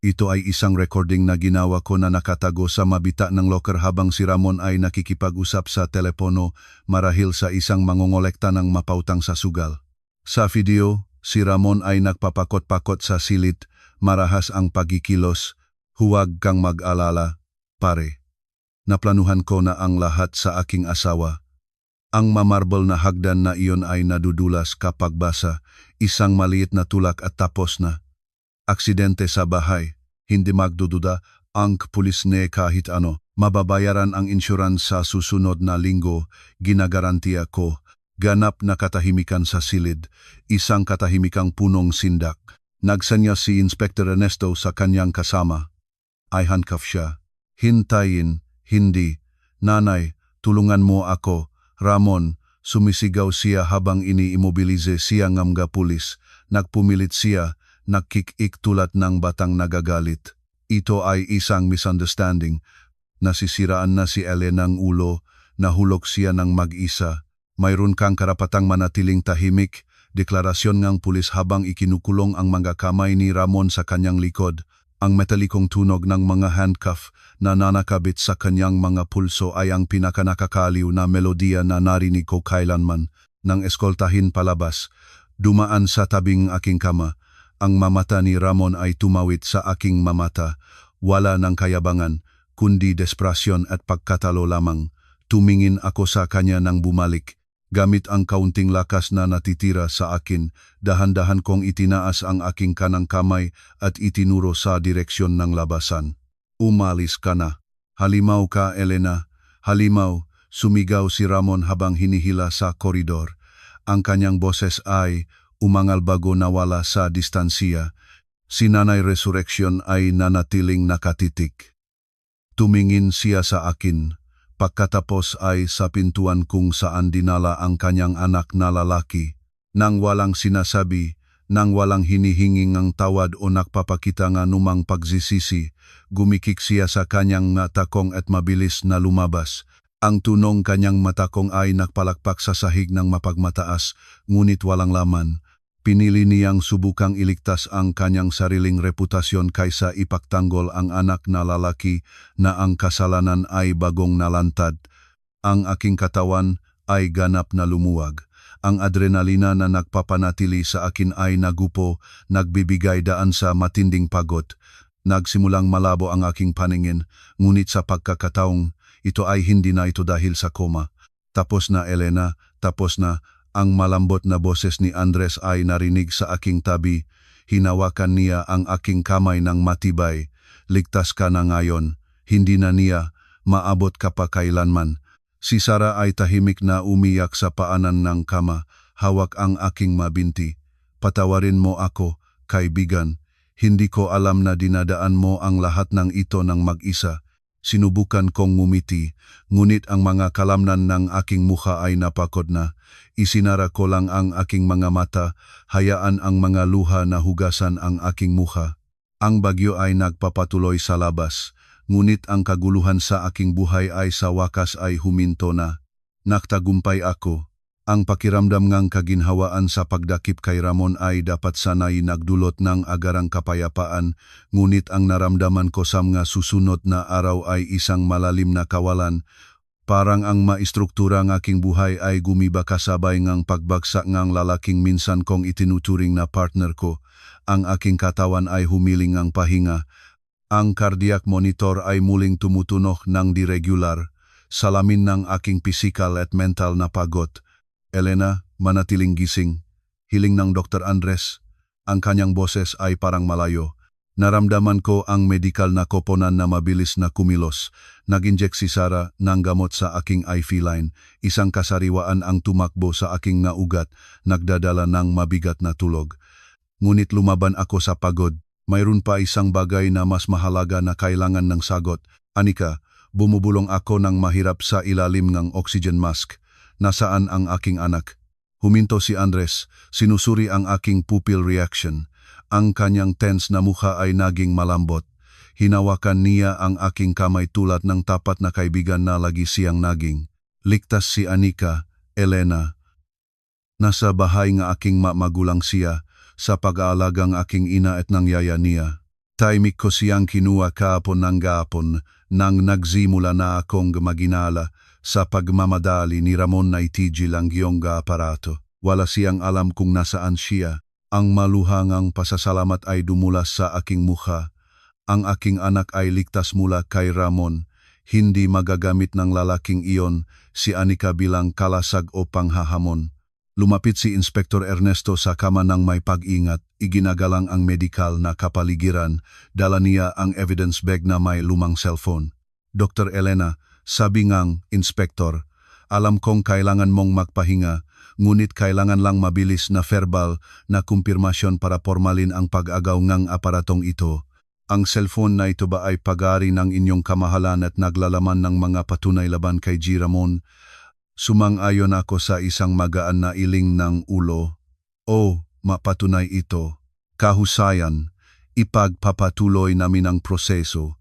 Ito ay isang recording na ginawa ko na nakatago sa mabita ng locker habang si Ramon ay nakikipag-usap sa telepono marahil sa isang mangongolekta ng mapautang sa sugal. Sa video, si Ramon ay nagpapakot-pakot sa silid, marahas ang pagkikilos. Huwag kang mag-alala, pare. Naplanuhan ko na ang lahat sa aking asawa. Ang mamarbol na hagdan na iyon ay nadudulas kapag basa, isang maliit na tulak at tapos na. Aksidente sa bahay, hindi magdududa, ang pulis ne kahit ano, mababayaran ang insurance sa susunod na linggo, ginagarantiya ko. Ganap na katahimikan sa silid, isang katahimikang punong sindak. Nagsanya si Inspector Ernesto sa kanyang kasama. Ay handcuff siya. Hintayin, hindi. Nanay, tulungan mo ako. Ramon, sumisigaw siya habang iniimobilize siya ng mga pulis. Nagpumilit siya, nagkik-ik tulad ng batang nagagalit. Ito ay isang misunderstanding. Nasisiraan na si Elena ng ulo, nahulog siya ng mag-isa. mayroon kang karapatang manatiling tahimik, deklarasyon ng pulis habang ikinukulong ang mga kamay ni Ramon sa kanyang likod. Ang metalikong tunog ng mga handcuff na nanakabit sa kanyang mga pulso ay ang pinakanakakaliw na melodiya na narinig ko kailanman. Nang eskoltahin palabas, dumaan sa tabing aking kama. Ang mamata ni Ramon ay tumawid sa aking mamata. Wala ng kayabangan, kundi desperasyon at pagkatalo lamang. Tumingin ako sa kanya nang bumalik. Gamit ang kaunting lakas na natitira sa akin, dahan-dahan kong itinaas ang aking kanang kamay at itinuro sa direksyon ng labasan. Umalis ka na. Halimaw ka, Elena. Halimaw, sumigaw si Ramon habang hinihila sa koridor. Ang kanyang boses ay umangal bago nawala sa distansiya. Si Nanay Resurrection ay nanatiling nakatitik. Tumingin siya sa akin. Pagkatapos ay sa pintuan kung saan dinala ang kanyang anak na lalaki. Nang walang sinasabi, nang walang hinihinging ang tawad o nagpapakita ng anumang pagsisisi, gumikik siya sa kanyang matakong at mabilis na lumabas. Ang tunong kanyang matakong ay nagpalakpak sa sahig ng mapagmataas, ngunit walang laman. Pinili niyang subukang iligtas ang kanyang sariling reputasyon kaysa ipagtanggol ang anak na lalaki na ang kasalanan ay bagong nalantad. Ang aking katawan ay ganap na lumuwag. Ang adrenalina na nagpapanatili sa akin ay nagupo, nagbibigay daan sa matinding pagod. Nagsimulang malabo ang aking paningin, ngunit sa pagkakataong ito ay hindi na ito dahil sa koma. Tapos na, Elena, tapos na. Ang malambot na boses ni Andres ay narinig sa aking tabi. Hinawakan niya ang aking kamay ng matibay. Ligtas ka na ngayon. Hindi na niya maabot ka pa kailanman. Si Sara ay tahimik na umiyak sa paanan ng kama. Hawak ang aking mabinti. Patawarin mo ako, kaibigan. Hindi ko alam na dinadaan mo ang lahat ng ito ng mag-isa. Sinubukan kong ngumiti, ngunit ang mga kalamnan ng aking mukha ay napakod na. Isinara ko lang ang aking mga mata, hayaan ang mga luha na hugasan ang aking mukha. Ang bagyo ay nagpapatuloy sa labas, ngunit ang kaguluhan sa aking buhay ay sa wakas ay huminto na. Nagtagumpay ako. Ang pakiramdam ng kaginhawaan sa pagdakip kay Ramon ay dapat sanay nagdulot ng agarang kapayapaan, ngunit ang naramdaman ko sa mga susunod na araw ay isang malalim na kawalan. Parang ang maistruktura ng aking buhay ay gumiba kasabay ng pagbagsak ng lalaking minsan kong itinuturing na partner ko. Ang aking katawan ay humiling ng pahinga. Ang cardiac monitor ay muling tumutunog ng diregular. Salamin ng aking physical at mental na pagod. Elena, manatiling gising. Hiling ng Dr. Andres. Ang kanyang boses ay parang malayo. Naramdaman ko ang medikal na koponan na mabilis na kumilos. Nag-inject si Sara ng gamot sa aking IV line. Isang kasariwaan ang tumakbo sa aking naugat, nagdadala ng mabigat na tulog. Ngunit lumaban ako sa pagod. Mayroon pa isang bagay na mas mahalaga na kailangan ng sagot. Anika, bumubulong ako ng mahirap sa ilalim ng oxygen mask. Nasaan ang aking anak? Huminto si Andres, sinusuri ang aking pupil reaction. Ang kanyang tense na mukha ay naging malambot. Hinawakan niya ang aking kamay tulad ng tapat na kaibigan na lagi siyang naging. Ligtas si Anika, Elena. Nasa bahay nga aking magulang siya, sa pag-aalagang aking ina at ng yaya niya. Tahimik ko siyang kinuha kahapon ng gahapon nang nagsimula na akong maginala. Sa pagmamadali ni Ramon na itigil ang iyong aparato. Wala siyang alam kung nasaan siya. Ang maluhangang pasasalamat ay dumulas sa aking mukha. Ang aking anak ay ligtas mula kay Ramon. Hindi magagamit ng lalaking iyon si Anika bilang kalasag o panghahamon. Lumapit si Inspektor Ernesto sa kama ng may pag-ingat. Iginagalang ang medikal na kapaligiran. Dala niya ang evidence bag na may lumang cellphone. Dr. Elena, sabi ngang, Inspektor, alam kong kailangan mong magpahinga, ngunit kailangan lang mabilis na verbal na kumpirmasyon para formalin ang pag-agaw ng aparatong ito. Ang cellphone na ito ba ay pag-ari ng inyong kamahalan at naglalaman ng mga patunay laban kay G. Ramon? Sumang-ayon ako sa isang magaan na iling ng ulo. Oh, mapatunay ito. Kahusayan, ipagpapatuloy namin ang proseso.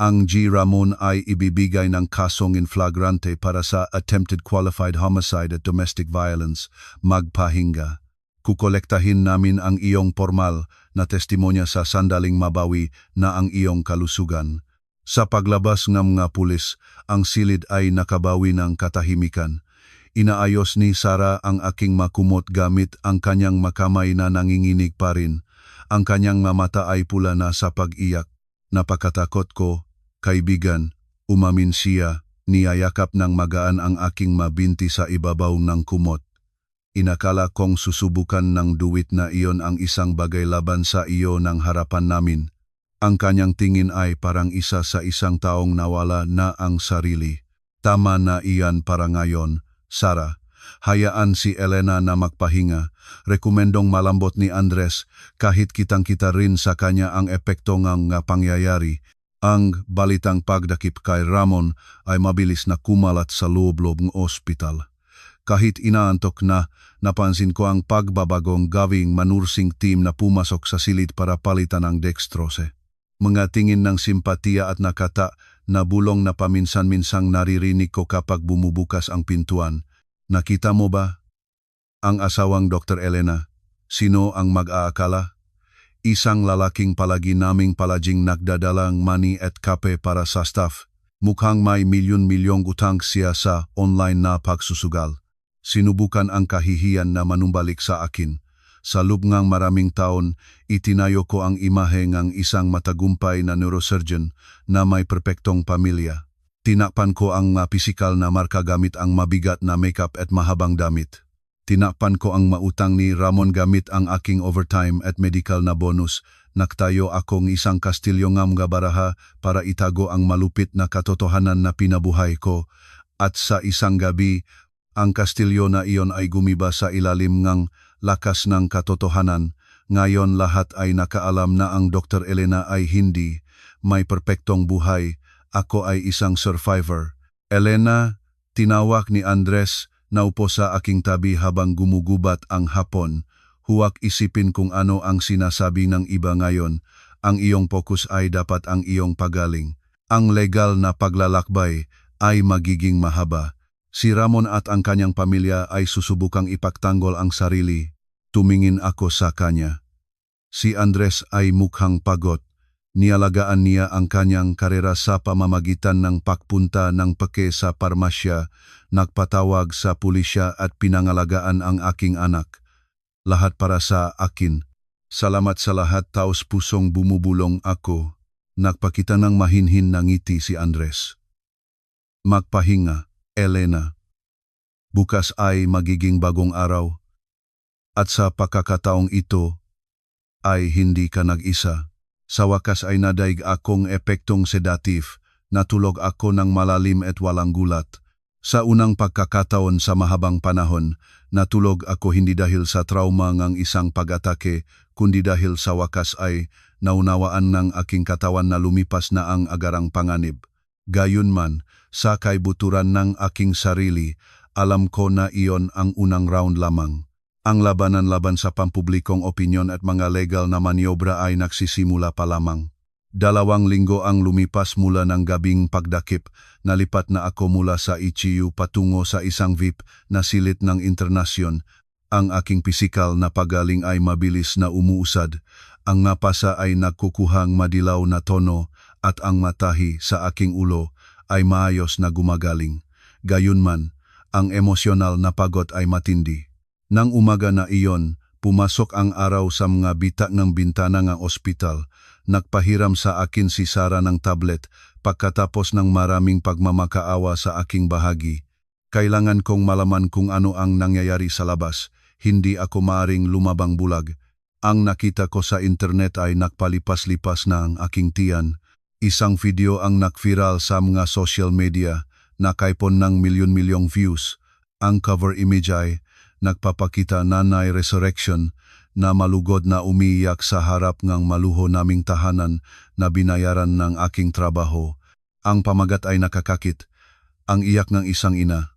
Ang G. Ramon ay ibibigay ng kasong in flagrante para sa attempted qualified homicide at domestic violence. Magpahinga. Kukolektahin namin ang iyong formal na testimonya sa sandaling mabawi na ang iyong kalusugan. Sa paglabas ng mga pulis, ang silid ay nakabawi ng katahimikan. Inaayos ni Sarah ang aking makumot gamit ang kanyang makamay na nanginginig pa rin. Ang kanyang mata ay pula na sa pag-iyak. Napakatakot ko, kaibigan, umamin siya, niyayakap ng magaan ang aking mabinti sa ibabaw ng kumot. Inakala kong susubukan ng duwit na iyon ang isang bagay laban sa iyo ng harapan namin. Ang kanyang tingin ay parang isa sa isang taong nawala na ang sarili. Tama na iyan para ngayon, Sarah. Hayaan si Elena na magpahinga. Rekomendong malambot ni Andres kahit kitang-kita rin sa kanya ang epekto ng pangyayari. Ang balitang pagdakip kay Ramon ay mabilis na kumalat sa loob-loob ng ospital. Kahit inaantok na, napansin ko ang pagbabagong gawing manursing team na pumasok sa silid para palitan ang dextrose. Mga tingin ng simpatiya at nakata na bulong na paminsan-minsang naririnig ko kapag bumubukas ang pintuan. Nakita mo ba? Ang asawang Dr. Elena. Sino ang mag-aakala? Isang lalaking palagi naming palaging nagdadalang money at kape para sa staff. Mukhang may milyon-milyong utang siya sa online na pagsusugal. Sinubukan ang kahihiyan na manumbalik sa akin. Sa loob ng maraming taon, itinayo ko ang imahe ng isang matagumpay na neurosurgeon na may perpektong pamilya. Tinakpan ko ang pisikal na marka gamit ang mabigat na makeup at mahabang damit. Tinakpan ko ang mautang ni Ramon gamit ang aking overtime at medical na bonus. Naktayo akong isang kastilyo ng baraha para itago ang malupit na katotohanan na pinabuhay ko. At sa isang gabi, ang kastilyo na iyon ay gumiba sa ilalim ng lakas ng katotohanan. Ngayon lahat ay nakaalam na ang Dr. Elena ay hindi may perpektong buhay. Ako ay isang survivor. Elena, tinawag ni Andres, naupo sa aking tabi habang gumugubat ang hapon. Huwag isipin kung ano ang sinasabi ng iba ngayon. Ang iyong focus ay dapat ang iyong pagaling. Ang legal na paglalakbay ay magiging mahaba. Si Ramon at ang kanyang pamilya ay susubukang ipagtanggol ang sarili. Tumingin ako sa kanya. Si Andres ay mukhang pagod. Nialagaan niya ang kanyang karera sa pamamagitan ng pagpunta ng peke sa parmasya, nagpatawag sa pulisya at pinangalagaan ang aking anak. Lahat para sa akin. Salamat sa lahat, taos pusong bumubulong ako. Nagpakita ng mahinhin na ngiti si Andres. Magpahinga, Elena. Bukas ay magiging bagong araw. At sa pagkakataong ito, ay hindi ka nag-isa. Sa wakas ay nadaig akong epektong sedative, natulog ako ng malalim at walang gulat. Sa unang pagkakataon sa mahabang panahon, natulog ako hindi dahil sa trauma ng isang pag-atake, kundi dahil sa wakas ay naunawaan ng aking katawan na lumipas na ang agarang panganib. Gayunman, sa kaibuturan ng aking sarili, alam ko na iyon ang unang round lamang. Ang labanan laban sa pampublikong opinyon at mga legal na maniobra ay nagsisimula pa lamang. 2 linggo ang lumipas mula ng gabing pagdakip, nalipat na ako mula sa ICU patungo sa isang VIP na silid ng internasyon. Ang aking pisikal na pagaling ay mabilis na umuusad, ang napasa ay nagkukuhang madilaw na tono at ang matahi sa aking ulo ay maayos na gumagaling. Gayunman, ang emosyonal na pagod ay matindi. Nang umaga na iyon, pumasok ang araw sa mga bitak ng bintana ng ospital. Nagpahiram sa akin si Sarah ng tablet pagkatapos ng maraming pagmamakaawa sa aking bahagi. Kailangan kong malaman kung ano ang nangyayari sa labas. Hindi ako maaring lumabang bulag. Ang nakita ko sa internet ay nakpalipas-lipas na ang aking tiyan. Isang video ang nakviral sa mga social media, nakaipon ng milyon-milyong views. Ang cover image ay nagpapakita nanay resurrection na malugod na umiiyak sa harap ng maluho naming tahanan na binayaran ng aking trabaho. Ang pamagat ay nakakakit, ang iyak ng isang ina.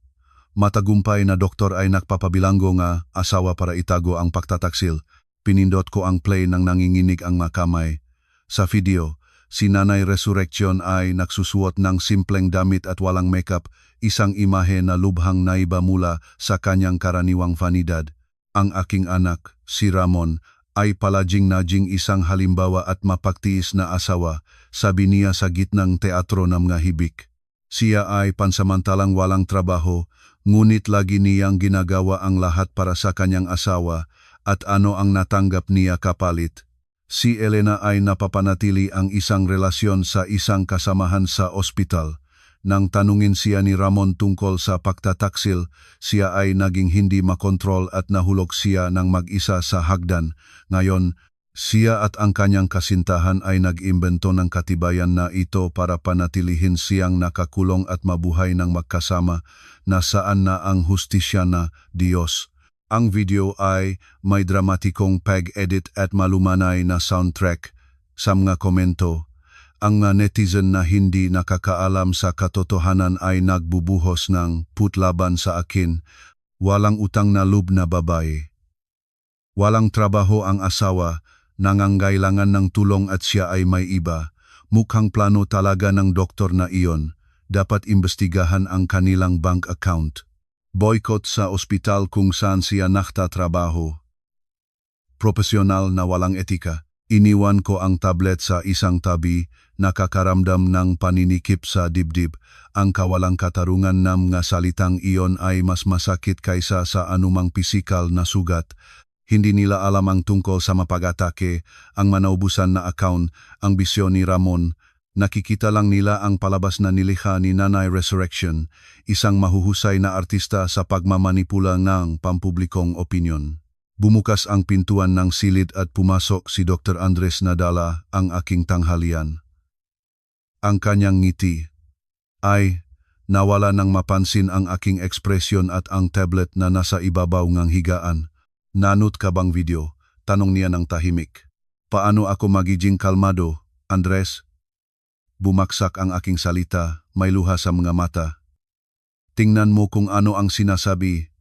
Matagumpay na doktor ay nagpapabilanggo nga asawa para itago ang pagtataksil. Pinindot ko ang play nang nanginginig ang makamay. Sa video, Si Nanay Resurrection ay nagsusuot ng simpleng damit at walang makeup, isang imahe na lubhang naiba mula sa kanyang karaniwang vanidad. Ang aking anak, si Ramon, ay palaging-naging isang halimbawa at mapagtiis na asawa, sabi niya sa gitnang teatro ng mga hibik. Siya ay pansamantalang walang trabaho, ngunit lagi niyang ginagawa ang lahat para sa kanyang asawa, at ano ang natanggap niya kapalit. Si Elena ay napapanatili ang isang relasyon sa isang kasamahan sa ospital. Nang tanungin siya ni Ramon tungkol sa pagtataksil, siya ay naging hindi makontrol at nahulog siya ng mag-isa sa hagdan. Ngayon, siya at ang kanyang kasintahan ay nag-imbento ng katibayan na ito para panatilihin siyang nakakulong at mabuhay ng magkasama, na saan na ang hustisya na Diyos. Ang video ay may dramatikong pag-edit at malumanay na soundtrack. Sa mga komento, ang mga netizen na hindi nakakaalam sa katotohanan ay nagbubuhos ng putlaban sa akin, walang utang na loob na babae. Walang trabaho ang asawa, nangangailangan ng tulong at siya ay may iba. Mukhang plano talaga ng doktor na iyon, dapat imbestigahan ang kanilang bank account. Boycott sa ospital kung saan siya naktatrabaho. Profesional na walang etika. Iniwan ko ang tablet sa isang tabi, nakakaramdam ng paninikip sa dibdib. Ang kawalang katarungan ng mga salitang iyon ay mas masakit kaysa sa anumang pisikal na sugat. Hindi nila alam ang tungkol sa mapag-atake, ang manaubusan na account, ang bisyon ni Ramon. Nakikita lang nila ang palabas na nilikha ni Nanay Resurrection, isang mahuhusay na artista sa pagmamanipula ng pampublikong opinyon. Bumukas ang pintuan ng silid at pumasok si Dr. Andres Nadala, ang aking tanghalian. Ang kanyang ngiti ay nawala nang mapansin ang aking ekspresyon at ang tablet na nasa ibabaw ng higaan. Nanot ka bang video? Tanong niya ng tahimik. Paano ako magiging kalmado, Andres? Bumaksak ang aking salita, may luha sa mga mata. Tingnan mo kung ano ang sinasabi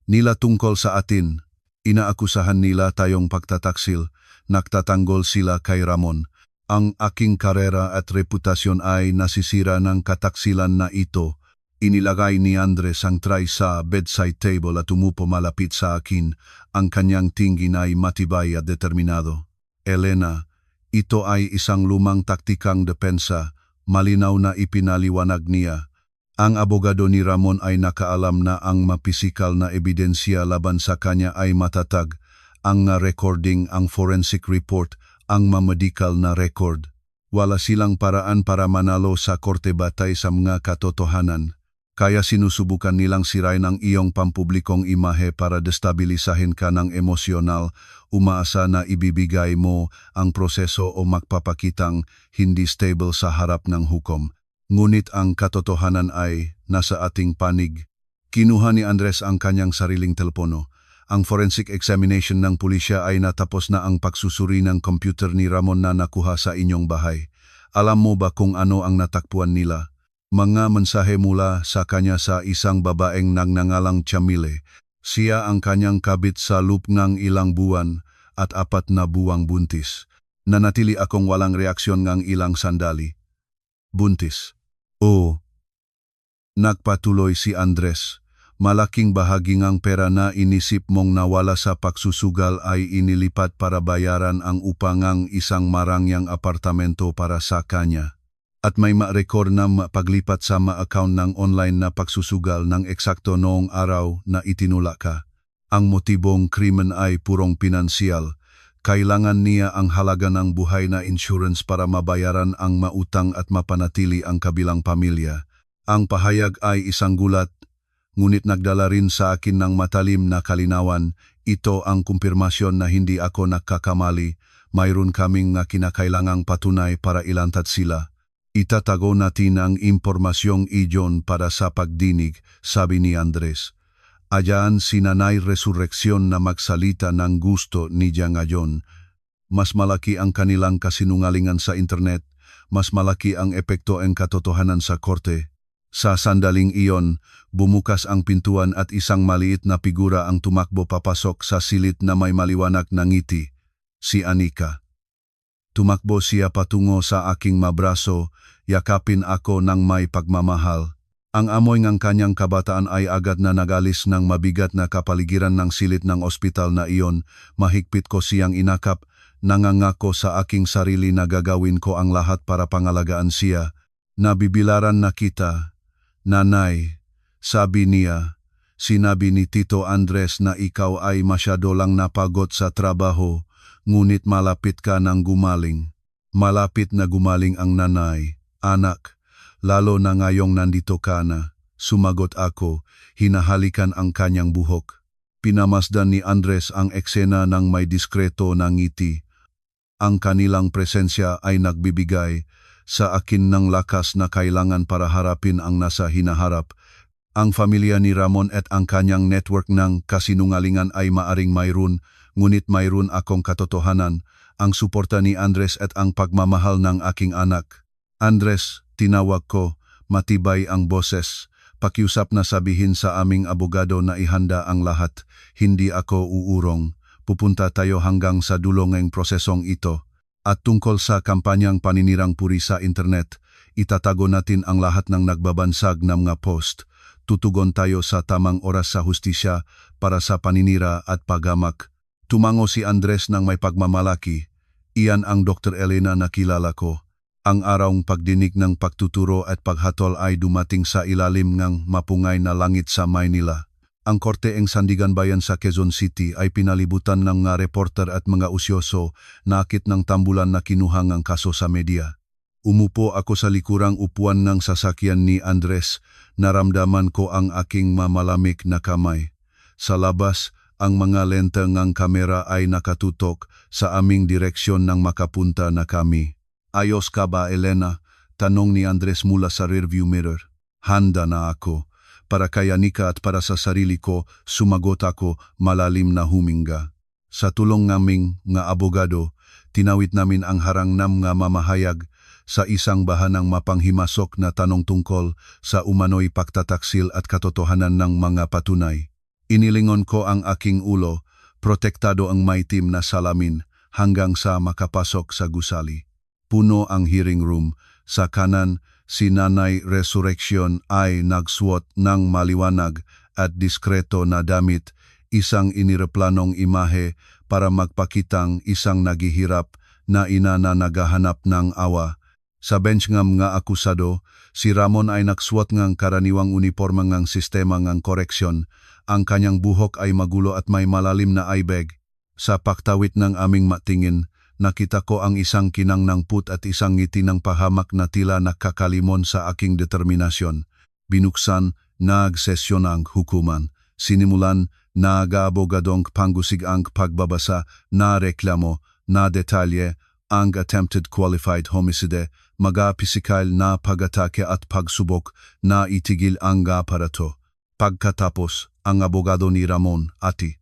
nila tungkol sa atin. Inaakusahan nila tayong pagtataksil, nagtatanggol sila kay Ramon. Ang aking karera at reputasyon ay nasisira ng kataksilan na ito. Inilagay ni Andres ang tray sa bedside table at umupo malapit sa akin. Ang kanyang tingin ay matibay at determinado. Elena, ito ay isang lumang taktikang depensa, malinaw na ipinaliwanag niya. Ang abogado ni Ramon ay nakaalam na ang mapisikal na ebidensya laban sa kanya ay matatag, ang recording, ang forensic report, ang medical na record. Wala silang paraan para manalo sa korte batay sa mga katotohanan. Kaya sinusubukan nilang sirain ang iyong pampublikong imahe para destabilisahin ka ng emosyonal, umaasa na ibibigay mo ang proseso o magpapakitang hindi stable sa harap ng hukom. Ngunit ang katotohanan ay nasa ating panig. Kinuha ni Andres ang kanyang sariling telepono. Ang forensic examination ng pulisya ay natapos na ang pagsusuri ng computer ni Ramon na nakuha sa inyong bahay. Alam mo ba kung ano ang natakpuan nila? Mga mensahe mula sa kanya sa isang babaeng nagngangalang Chamile. Siya ang kanyang kabit sa loob ng ilang buwan at 4 na buwang buntis. Nanatili akong walang reaksyon ng ilang sandali. Buntis. Oo. Nagpatuloy si Andres. Malaking bahagi ng pera na inisip mong nawala sa pagsusugal ay inilipat para bayaran ang upa ng isang marangyang apartamento para sa kanya. At may ma-record na paglipat sa ma-account ng online na pagsusugal ng eksakto noong araw na itinula ka. Ang motibong krimen ay purong pinansyal. Kailangan niya ang halaga ng buhay na insurance para mabayaran ang mautang at mapanatili ang kabilang pamilya. Ang pahayag ay isang gulat, ngunit nagdala rin sa akin ng matalim na kalinawan. Ito ang kumpirmasyon na hindi ako nagkakamali. Mayroon kaming nga kinakailangang patunay para ilantad sila. Itatago natin ang impormasyong iyon para sa pagdinig, sabi ni Andres. Ayaan si Nanay Resurrection na magsalita ng gusto niya ngayon. Mas malaki ang kanilang kasinungalingan sa internet, mas malaki ang epekto ng katotohanan sa korte. Sa sandaling iyon, bumukas ang pintuan at isang maliit na figura ang tumakbo papasok sa silid na may maliwanag na ngiti. Si Anika. Tumakbo siya patungo sa aking mabraso, yakapin ako ng may pagmamahal. Ang amoy ng kanyang kabataan ay agad na nagalis ng mabigat na kapaligiran ng silid ng ospital na iyon. Mahigpit ko siyang inakap, nangangako sa aking sarili na gagawin ko ang lahat para pangalagaan siya. Nabibilaran na kita. Nanay, sabi niya, sinabi ni Tito Andres na ikaw ay masyado lang napagod sa trabaho, ngunit malapit ka ng gumaling. Malapit na gumaling ang nanay. Anak, lalo na ngayong nandito ka na, sumagot ako, hinahalikan ang kanyang buhok. Pinamasdan ni Andres ang eksena ng may diskreto na ngiti. Ang kanilang presensya ay nagbibigay sa akin ng lakas na kailangan para harapin ang nasa hinaharap. Ang pamilya ni Ramon at ang kanyang network ng kasinungalingan ay maaring mayroon, ngunit mayroon akong katotohanan, ang suporta ni Andres at ang pagmamahal ng aking anak. Andres, tinawag ko, matibay ang boses. Pakiusap na sabihin sa aming abogado na ihanda ang lahat. Hindi ako uurong. Pupunta tayo hanggang sa dulo ng prosesong ito. At tungkol sa kampanyang paninirang puri sa internet, itatago natin ang lahat ng nagbabansag ng mga post. Tutugon tayo sa tamang oras sa hustisya para sa paninira at paghamak. Tumango si Andres ng may pagmamalaki. Iyan ang Dr. Elena na kilala ko. Ang arawng pagdinig ng pagtuturo at paghatol ay dumating sa ilalim ng mapungay na langit sa Maynila. Ang korteeng Sandigan Bayan sa Quezon City ay pinalibutan ng mga reporter at mga usyoso na akit ng tambulan na kinuhang ang kaso sa media. Umupo ako sa likurang upuan ng sasakyan ni Andres. Naramdaman ko ang aking mamalamig na kamay. Sa labas, ang mga lente ng kamera ay nakatutok sa aming direksyon nang makapunta na kami. Ayos ka ba, Elena? Tanong ni Andres mula sa rearview mirror. Handa na ako. Para kay Anika at para sa sarili ko, sumagot ako, malalim na huminga. Sa tulong naming nga abogado, tinawid namin ang harang ng nga mamahayag sa isang bahanang mapanghimasok na tanong tungkol sa umano'y pagtataksil at katotohanan ng mga patunay. Inilingon ko ang aking ulo, protektado ang maitim na salamin hanggang sa makapasok sa gusali. Puno ang hearing room. Sa kanan, si Nanay Resurrection ay nagsuot ng maliwanag at diskreto na damit, isang inireplanong imahe para magpakitang isang naghihirap na ina na naghahanap ng awa. Sa bench ng mga akusado, si Ramon ay nagsuot ng karaniwang uniforme ng sistema ng koreksyon. Ang kanyang buhok ay magulo at may malalim na aibeg. Sa paktawit ng aming matingin, nakita ko ang isang kinang ng put at isang ngiti ng pahamak na tila nakakalimon sa aking determinasyon. Binuksan, nagsesyon ang hukuman. Sinimulan, nag-aabogadong panggusig ang pagbabasa, na reklamo, na detalye, ang attempted qualified homicide, pisikal na pag-atake at pagsubok na itigil ang aparato. Pagkatapos, ang abogado ni Ramon, Ati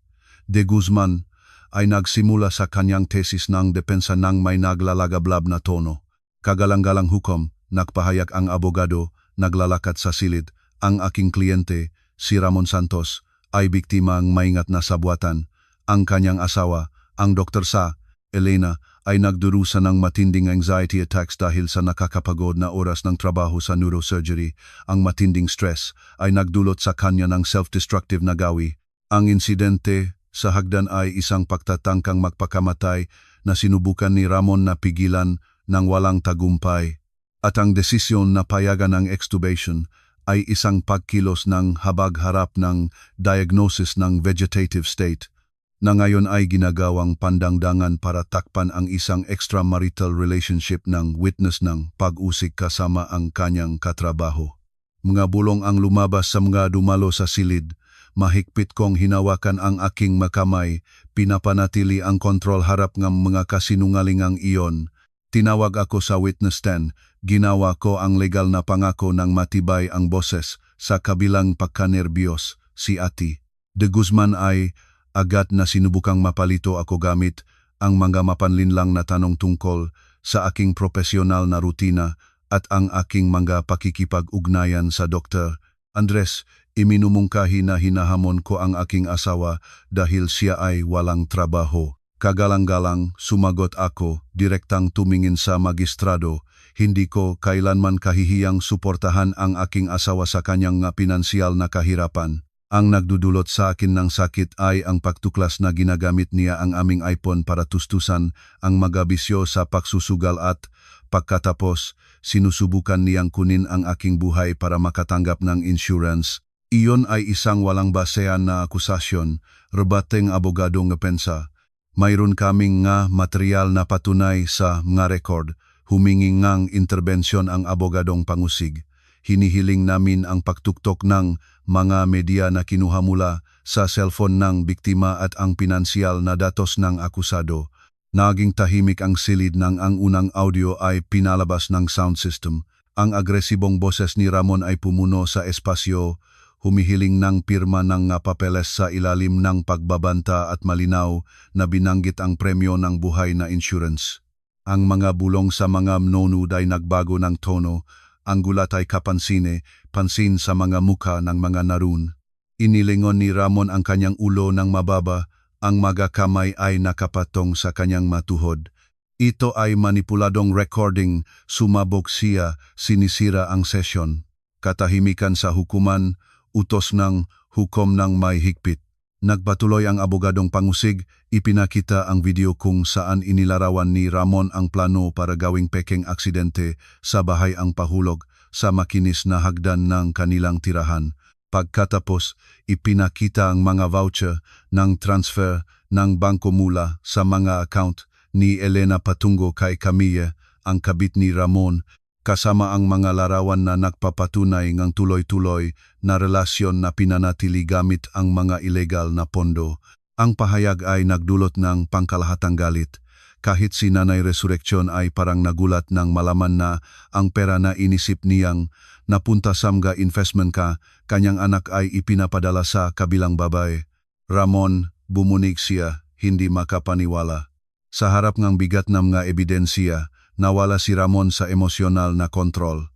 de Guzman, ay nagsimula sa kanyang tesis ng depensa ng may naglalagablab na tono. Kagalang-galang hukom, nagpahayag ang abogado, naglalakad sa silid. Ang aking kliyente, si Ramon Santos, ay biktima ng maingat na sabuatan. Ang kanyang asawa, ang Dr. Sa, Elena, ay nagdurusa ng matinding anxiety attacks dahil sa nakakapagod na oras ng trabaho sa neurosurgery. Ang matinding stress ay nagdulot sa kanya ng self-destructive na gawi. Ang insidente sa hagdan ay isang pagtatangkang magpakamatay na sinubukan ni Ramon na pigilan ng walang tagumpay. At ang desisyon na payagan ng extubation ay isang pagkilos ng habag-harap ng diagnosis ng vegetative state na ngayon ay ginagawang pandangdangan para takpan ang isang extramarital relationship ng witness ng pag-usik kasama ang kanyang katrabaho. Mga bulong ang lumabas sa mga dumalo sa silid. Mahigpit kong hinawakan ang aking makamay, pinapanatili ang kontrol harap ng mga kasinungalingang iyon. Tinawag ako sa witness stand, ginawa ko ang legal na pangako ng matibay ang boses sa kabilang pagkanerbiyos, si Ati de Guzman ay agad na sinubukang mapalito ako gamit ang mga mapanlinlang na tanong tungkol sa aking profesional na rutina at ang aking mga pakikipag-ugnayan sa Dr. Andres. Iminumungkahi na hinahamon ko ang aking asawa dahil siya ay walang trabaho. Kagalang-galang, sumagot ako, direktang tumingin sa magistrado. Hindi ko kailanman kahihiyang suportahan ang aking asawa sa kanyang pinansyal na kahirapan. Ang nagdudulot sa akin ng sakit ay ang pagtuklas na ginagamit niya ang aming iPhone para tustusan ang mga bisyo sa pagsusugal at pagkatapos, sinusubukan niyang kunin ang aking buhay para makatanggap ng insurance. Iyon ay isang walang basehan na akusasyon, rebateng abogadong pensa. Mayroon kaming nga material na patunay sa mga record, humingi ngang interbensyon ang abogadong pangusig. Hinihiling namin ang pagtuktok ng mga media na kinuha mula sa cellphone ng biktima at ang pinansyal na datos ng akusado. Naging tahimik ang silid ng ang unang audio ay pinalabas ng sound system. Ang agresibong boses ni Ramon ay pumuno sa espasyo, humihiling ng pirma ng papeles sa ilalim ng pagbabanta at malinaw na binanggit ang premyo ng buhay na insurance. Ang mga bulong sa mga mnonud ay nagbago ng tono, ang gulat ay pansin sa mga muka ng mga narun. Inilingon ni Ramon ang kanyang ulo ng mababa, ang mga kamay ay nakapatong sa kanyang matuhod. Ito ay manipuladong recording, sumabog siya, sinisira ang sesyon. Katahimikan sa hukuman, utos ng hukom ng may higpit. Nagpatuloy ang abogadong pangusig, ipinakita ang video kung saan inilarawan ni Ramon ang plano para gawing pekeng aksidente sa bahay ang pahulog sa makinis na hagdan ng kanilang tirahan. Pagkatapos, ipinakita ang mga voucher ng transfer ng bangko mula sa mga account ni Elena patungo kay Camille, ang kabit ni Ramon, kasama ang mga larawan na nagpapatunay ng tuloy-tuloy na relasyon na pinanatili gamit ang mga ilegal na pondo. Ang pahayag ay nagdulot ng pangkalahatang galit. Kahit si Nanay Resurrection ay parang nagulat nang malaman na ang pera na inisip niyang napunta sa mga investment kanyang anak ay ipinapadala sa kabilang babae. Ramon, bumunig siya, hindi makapaniwala. Sa harap ng bigat ng mga ebidensya, nawala si Ramon sa emosyonal na kontrol.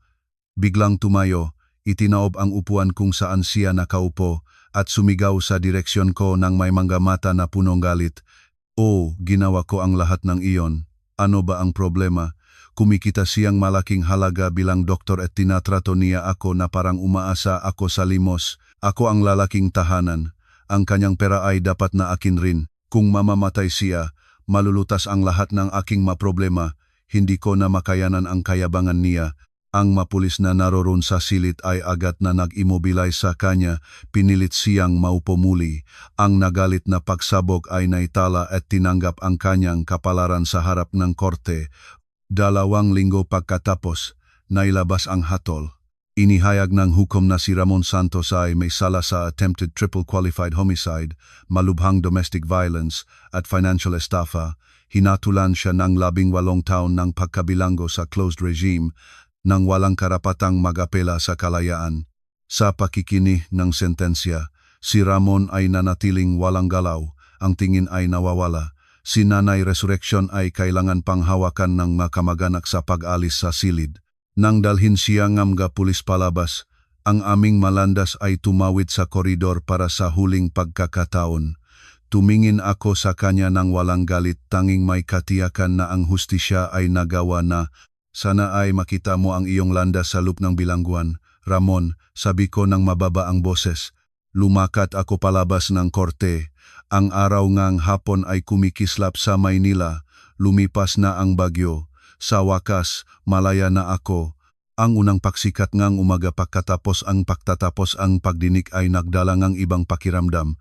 Biglang tumayo, itinaob ang upuan kung saan siya nakaupo at sumigaw sa direksyon ko ng may mga mata na punong galit. "Oh, ginawa ko ang lahat ng iyon. Ano ba ang problema? Kumikita siyang malaking halaga bilang doktor at tinatrato niya ako na parang umaasa ako sa limos. Ako ang lalaking tahanan. Ang kanyang pera ay dapat na akin rin. Kung mamamatay siya, malulutas ang lahat ng aking maproblema. Hindi ko na makayanan ang kayabangan niya." Ang mapulis na naroon sa silid ay agad na nag-immobilize sa kanya, pinilit siyang maupo muli. Ang nagalit na pagsabog ay naitala at tinanggap ang kanyang kapalaran sa harap ng korte. 2 linggo pagkatapos, nailabas ang hatol. Inihayag ng hukom na si Ramon Santos ay may sala sa attempted triple qualified homicide, malubhang domestic violence at financial estafa. Hinatulan siya ng 18 taon ng pagkabilanggo sa closed regime nang walang karapatang mag-apela sa kalayaan. Sa pakikinig ng sentensya, si Ramon ay nanatiling walang galaw, ang tingin ay nawawala. Si Nanay Resurrection ay kailangan pang hawakan ng makamag-anak sa pag-alis sa silid. Nang dalhin siya ng mga pulis palabas, ang aming malandas ay tumawid sa koridor para sa huling pagkakataon. Tumingin ako sa kanya ng walang galit, tanging may katiyakan na ang hustisya ay nagawa na. "Sana ay makita mo ang iyong landas sa loop ng bilangguan, Ramon," sabi ko ng mababa ang boses. Lumakat ako palabas ng korte. Ang araw ngang hapon ay kumikislap sa Maynila. Lumipas na ang bagyo. Sa wakas, malaya na ako. Ang unang paksikat ngang umaga pagkatapos ang pagdinig ay nagdala ngang ibang pakiramdam.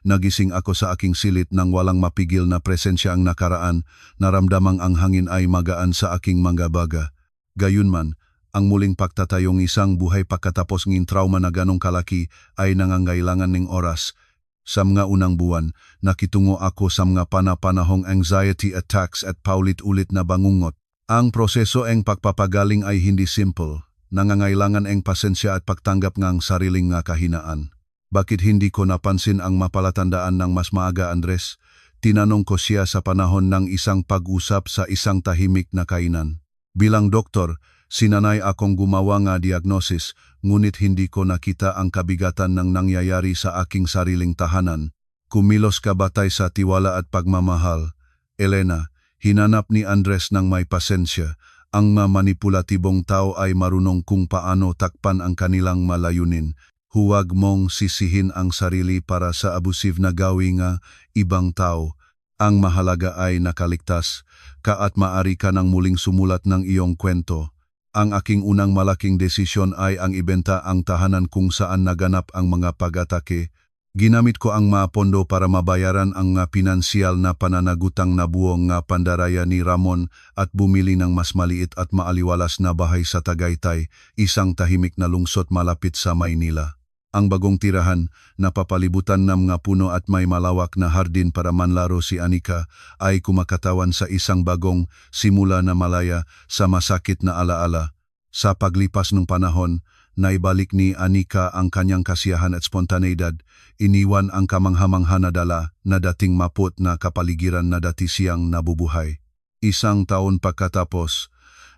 Nagising ako sa aking silid nang walang mapigil na presensya ang nakaraan, naramdamang ang hangin ay magaan sa aking mga baga. Gayunman, ang muling pagtatayong isang buhay pagkatapos ng trauma na ganong kalaki ay nangangailangan ng oras. Sa mga unang buwan, nakitungo ako sa mga panahong anxiety attacks at paulit-ulit na bangungot. Ang proseso ng pagpapagaling ay hindi simple, nangangailangan ng pasensya at pagtanggap ng sariling nga kahinaan. Bakit hindi ko napansin ang mapalatandaan ng mas maaga, Andres? Tinanong ko siya sa panahon ng isang pag-usap sa isang tahimik na kainan. Bilang doktor, sinanay akong gumawa nga diagnosis, ngunit hindi ko nakita ang kabigatan ng nangyayari sa aking sariling tahanan. Kumilos ka batay sa tiwala at pagmamahal. Elena, hinanap ni Andres ng may pasensya. Ang manipulatibong tao ay marunong kung paano takpan ang kanilang malayunin. Huwag mong sisihin ang sarili para sa abusive na gawi nga ibang tao. Ang mahalaga ay nakaligtas ka at maari ka nang muling sumulat ng iyong kwento. Ang aking unang malaking desisyon ay ang ibenta ang tahanan kung saan naganap ang mga pag-atake. Ginamit ko ang mga pondo para mabayaran ang pinansyal na pananagutang na buong pandaraya ni Ramon at bumili ng mas maliit at maaliwalas na bahay sa Tagaytay, isang tahimik na lungsod malapit sa Maynila. Ang bagong tirahan, napapalibutan ng mga puno at may malawak na hardin para manlaro si Anika, ay kumakatawan sa isang bagong simula na malaya sa masakit na alaala. Sa paglipas ng panahon, naibalik ni Anika ang kanyang kasiyahan at spontaneidad, iniwan ang kamangha-mangha na dala na dating maput na kapaligiran na dati siyang nabubuhay. Isang taon pagkatapos,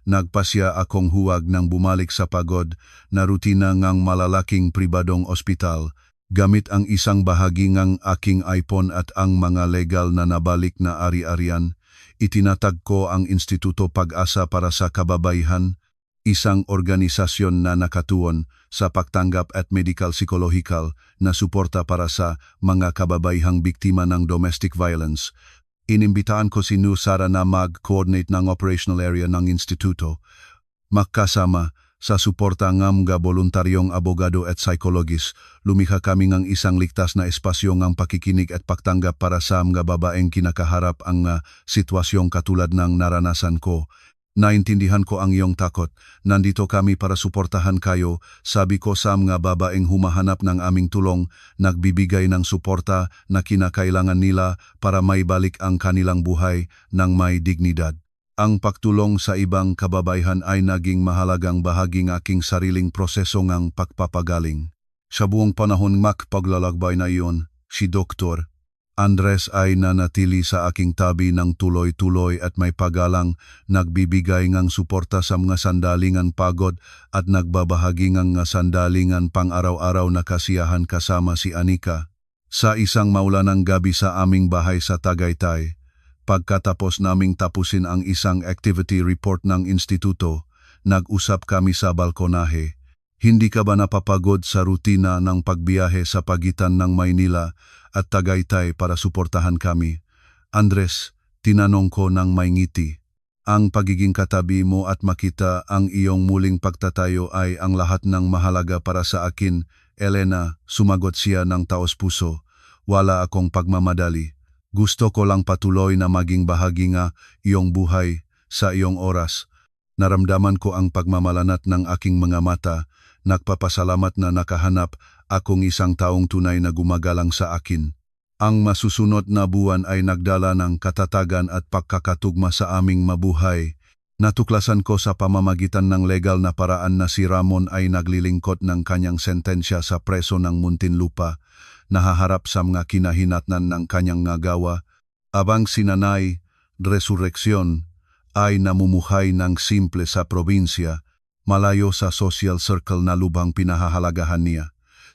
nagpasya akong huwag nang bumalik sa pagod na rutina ngang malalaking pribadong ospital, gamit ang isang bahagi ngang aking iPhone at ang mga legal na nabalik na ari-arian. Itinatag ko ang Instituto Pag-asa para sa Kababaihan, isang organisasyon na nakatuon sa pagtanggap at medical-psychological na suporta para sa mga kababaihang biktima ng domestic violence. Inimbitahan ko si Sara na mag-coordinate ng operational area ng instituto. Magkasama sa suporta ng mga voluntaryong abogado at psychologist, lumikha kami ng isang ligtas na espasyo ng pakikinig at pagtanggap para sa mga babaeng kinakaharap ang sitwasyong katulad ng naranasan ko. Naintindihan ko ang iyong takot. Nandito kami para suportahan kayo, sabi ko sa mga babaeng humahanap ng aming tulong, nagbibigay ng suporta na kinakailangan nila para maibalik ang kanilang buhay ng may dignidad. Ang pagtulong sa ibang kababaihan ay naging mahalagang bahagi ng aking sariling proseso ng pagpapagaling. Sa buong panahon paglalakbay na iyon, si Dr. Andres ay nanatili sa aking tabi ng tuloy-tuloy at may pagalang, nagbibigay ng suporta sa mga sandalingan pagod at nagbabahagi ng sandalingan pang-araw-araw na kasiyahan kasama si Anika. Sa isang maulanang gabi sa aming bahay sa Tagaytay, pagkatapos naming tapusin ang isang activity report ng instituto, nag-usap kami sa balkonahe. Hindi ka ba napapagod sa rutina ng pagbiyahe sa pagitan ng Maynila at Tagaytay para suportahan kami? Andres, tinanong ko ng may ngiti. Ang pagiging katabi mo at makita ang iyong muling pagtatayo ay ang lahat ng mahalaga para sa akin, Elena, sumagot siya ng taos-puso. Wala akong pagmamadali. Gusto ko lang patuloy na maging bahagi nga iyong buhay sa iyong oras. Naramdaman ko ang pagmamalanat ng aking mga mata. Nagpapasalamat na nakahanap akong isang taong tunay na gumagalang sa akin. Ang masusunod na buwan ay nagdala ng katatagan at pagkakatugma sa aming mabuhay. Natuklasan ko sa pamamagitan ng legal na paraan na si Ramon ay naglilingkod ng kanyang sentensya sa preso ng Muntinlupa, nahaharap sa mga kinahinatnan ng kanyang nagawa, abang si Nanay Resurreksyon ay namumuhay ng simple sa probinsya, malayo sa social circle na lubhang pinahahalagahan niya.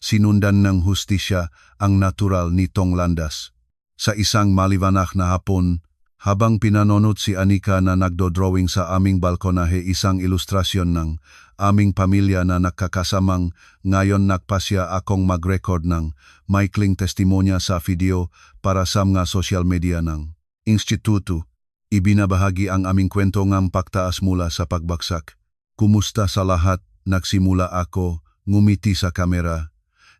Sinundan ng hustisya ang natural nitong landas. Sa isang maliwanag na hapon, habang pinanonot si Anika na nagdodrawing sa aming balkonahe isang ilustrasyon ng aming pamilya na nakakasamang, ngayon nagpasya akong mag-record ng maikling testimonya sa video para sa mga social media ng instituto. Ibinabahagi ang aming kwento ng pagtaas mula sa pagbagsak. Kumusta sa lahat? Nagsimula ako, ngumiti sa kamera.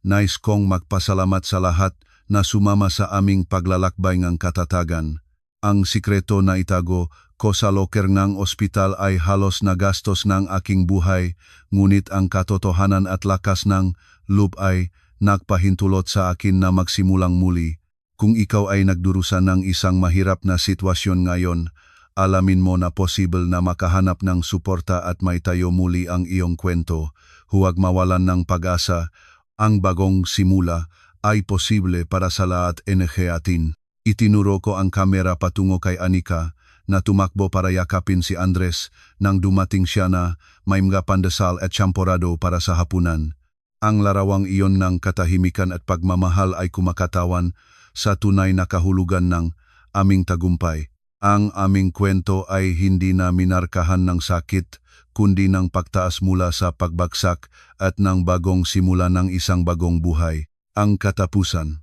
Nais kong magpasalamat sa lahat na sumama sa aming paglalakbay ng katatagan. Ang sikreto na itago ko sa loker ng ospital ay halos nagastos ng aking buhay, ngunit ang katotohanan at lakas ng loob ay nagpahintulot sa akin na magsimulang muli. Kung ikaw ay nagdurusa ng isang mahirap na sitwasyon ngayon, alamin mo na posible na makahanap ng suporta at maitayo muli ang iyong kwento. Huwag mawalan ng pag-asa. Ang bagong simula ay posible para sa lahat atin. Itinuro ko ang kamera patungo kay Anika na tumakbo para yakapin si Andres nang dumating siya na may mga pandesal at champorado para sa hapunan. Ang larawang iyon ng katahimikan at pagmamahal ay kumakatawan sa tunay na kahulugan ng aming tagumpay. Ang aming kwento ay hindi na minarkahan ng sakit, kundi ng pagtaas mula sa pagbagsak at ng bagong simula ng isang bagong buhay, ang katapusan.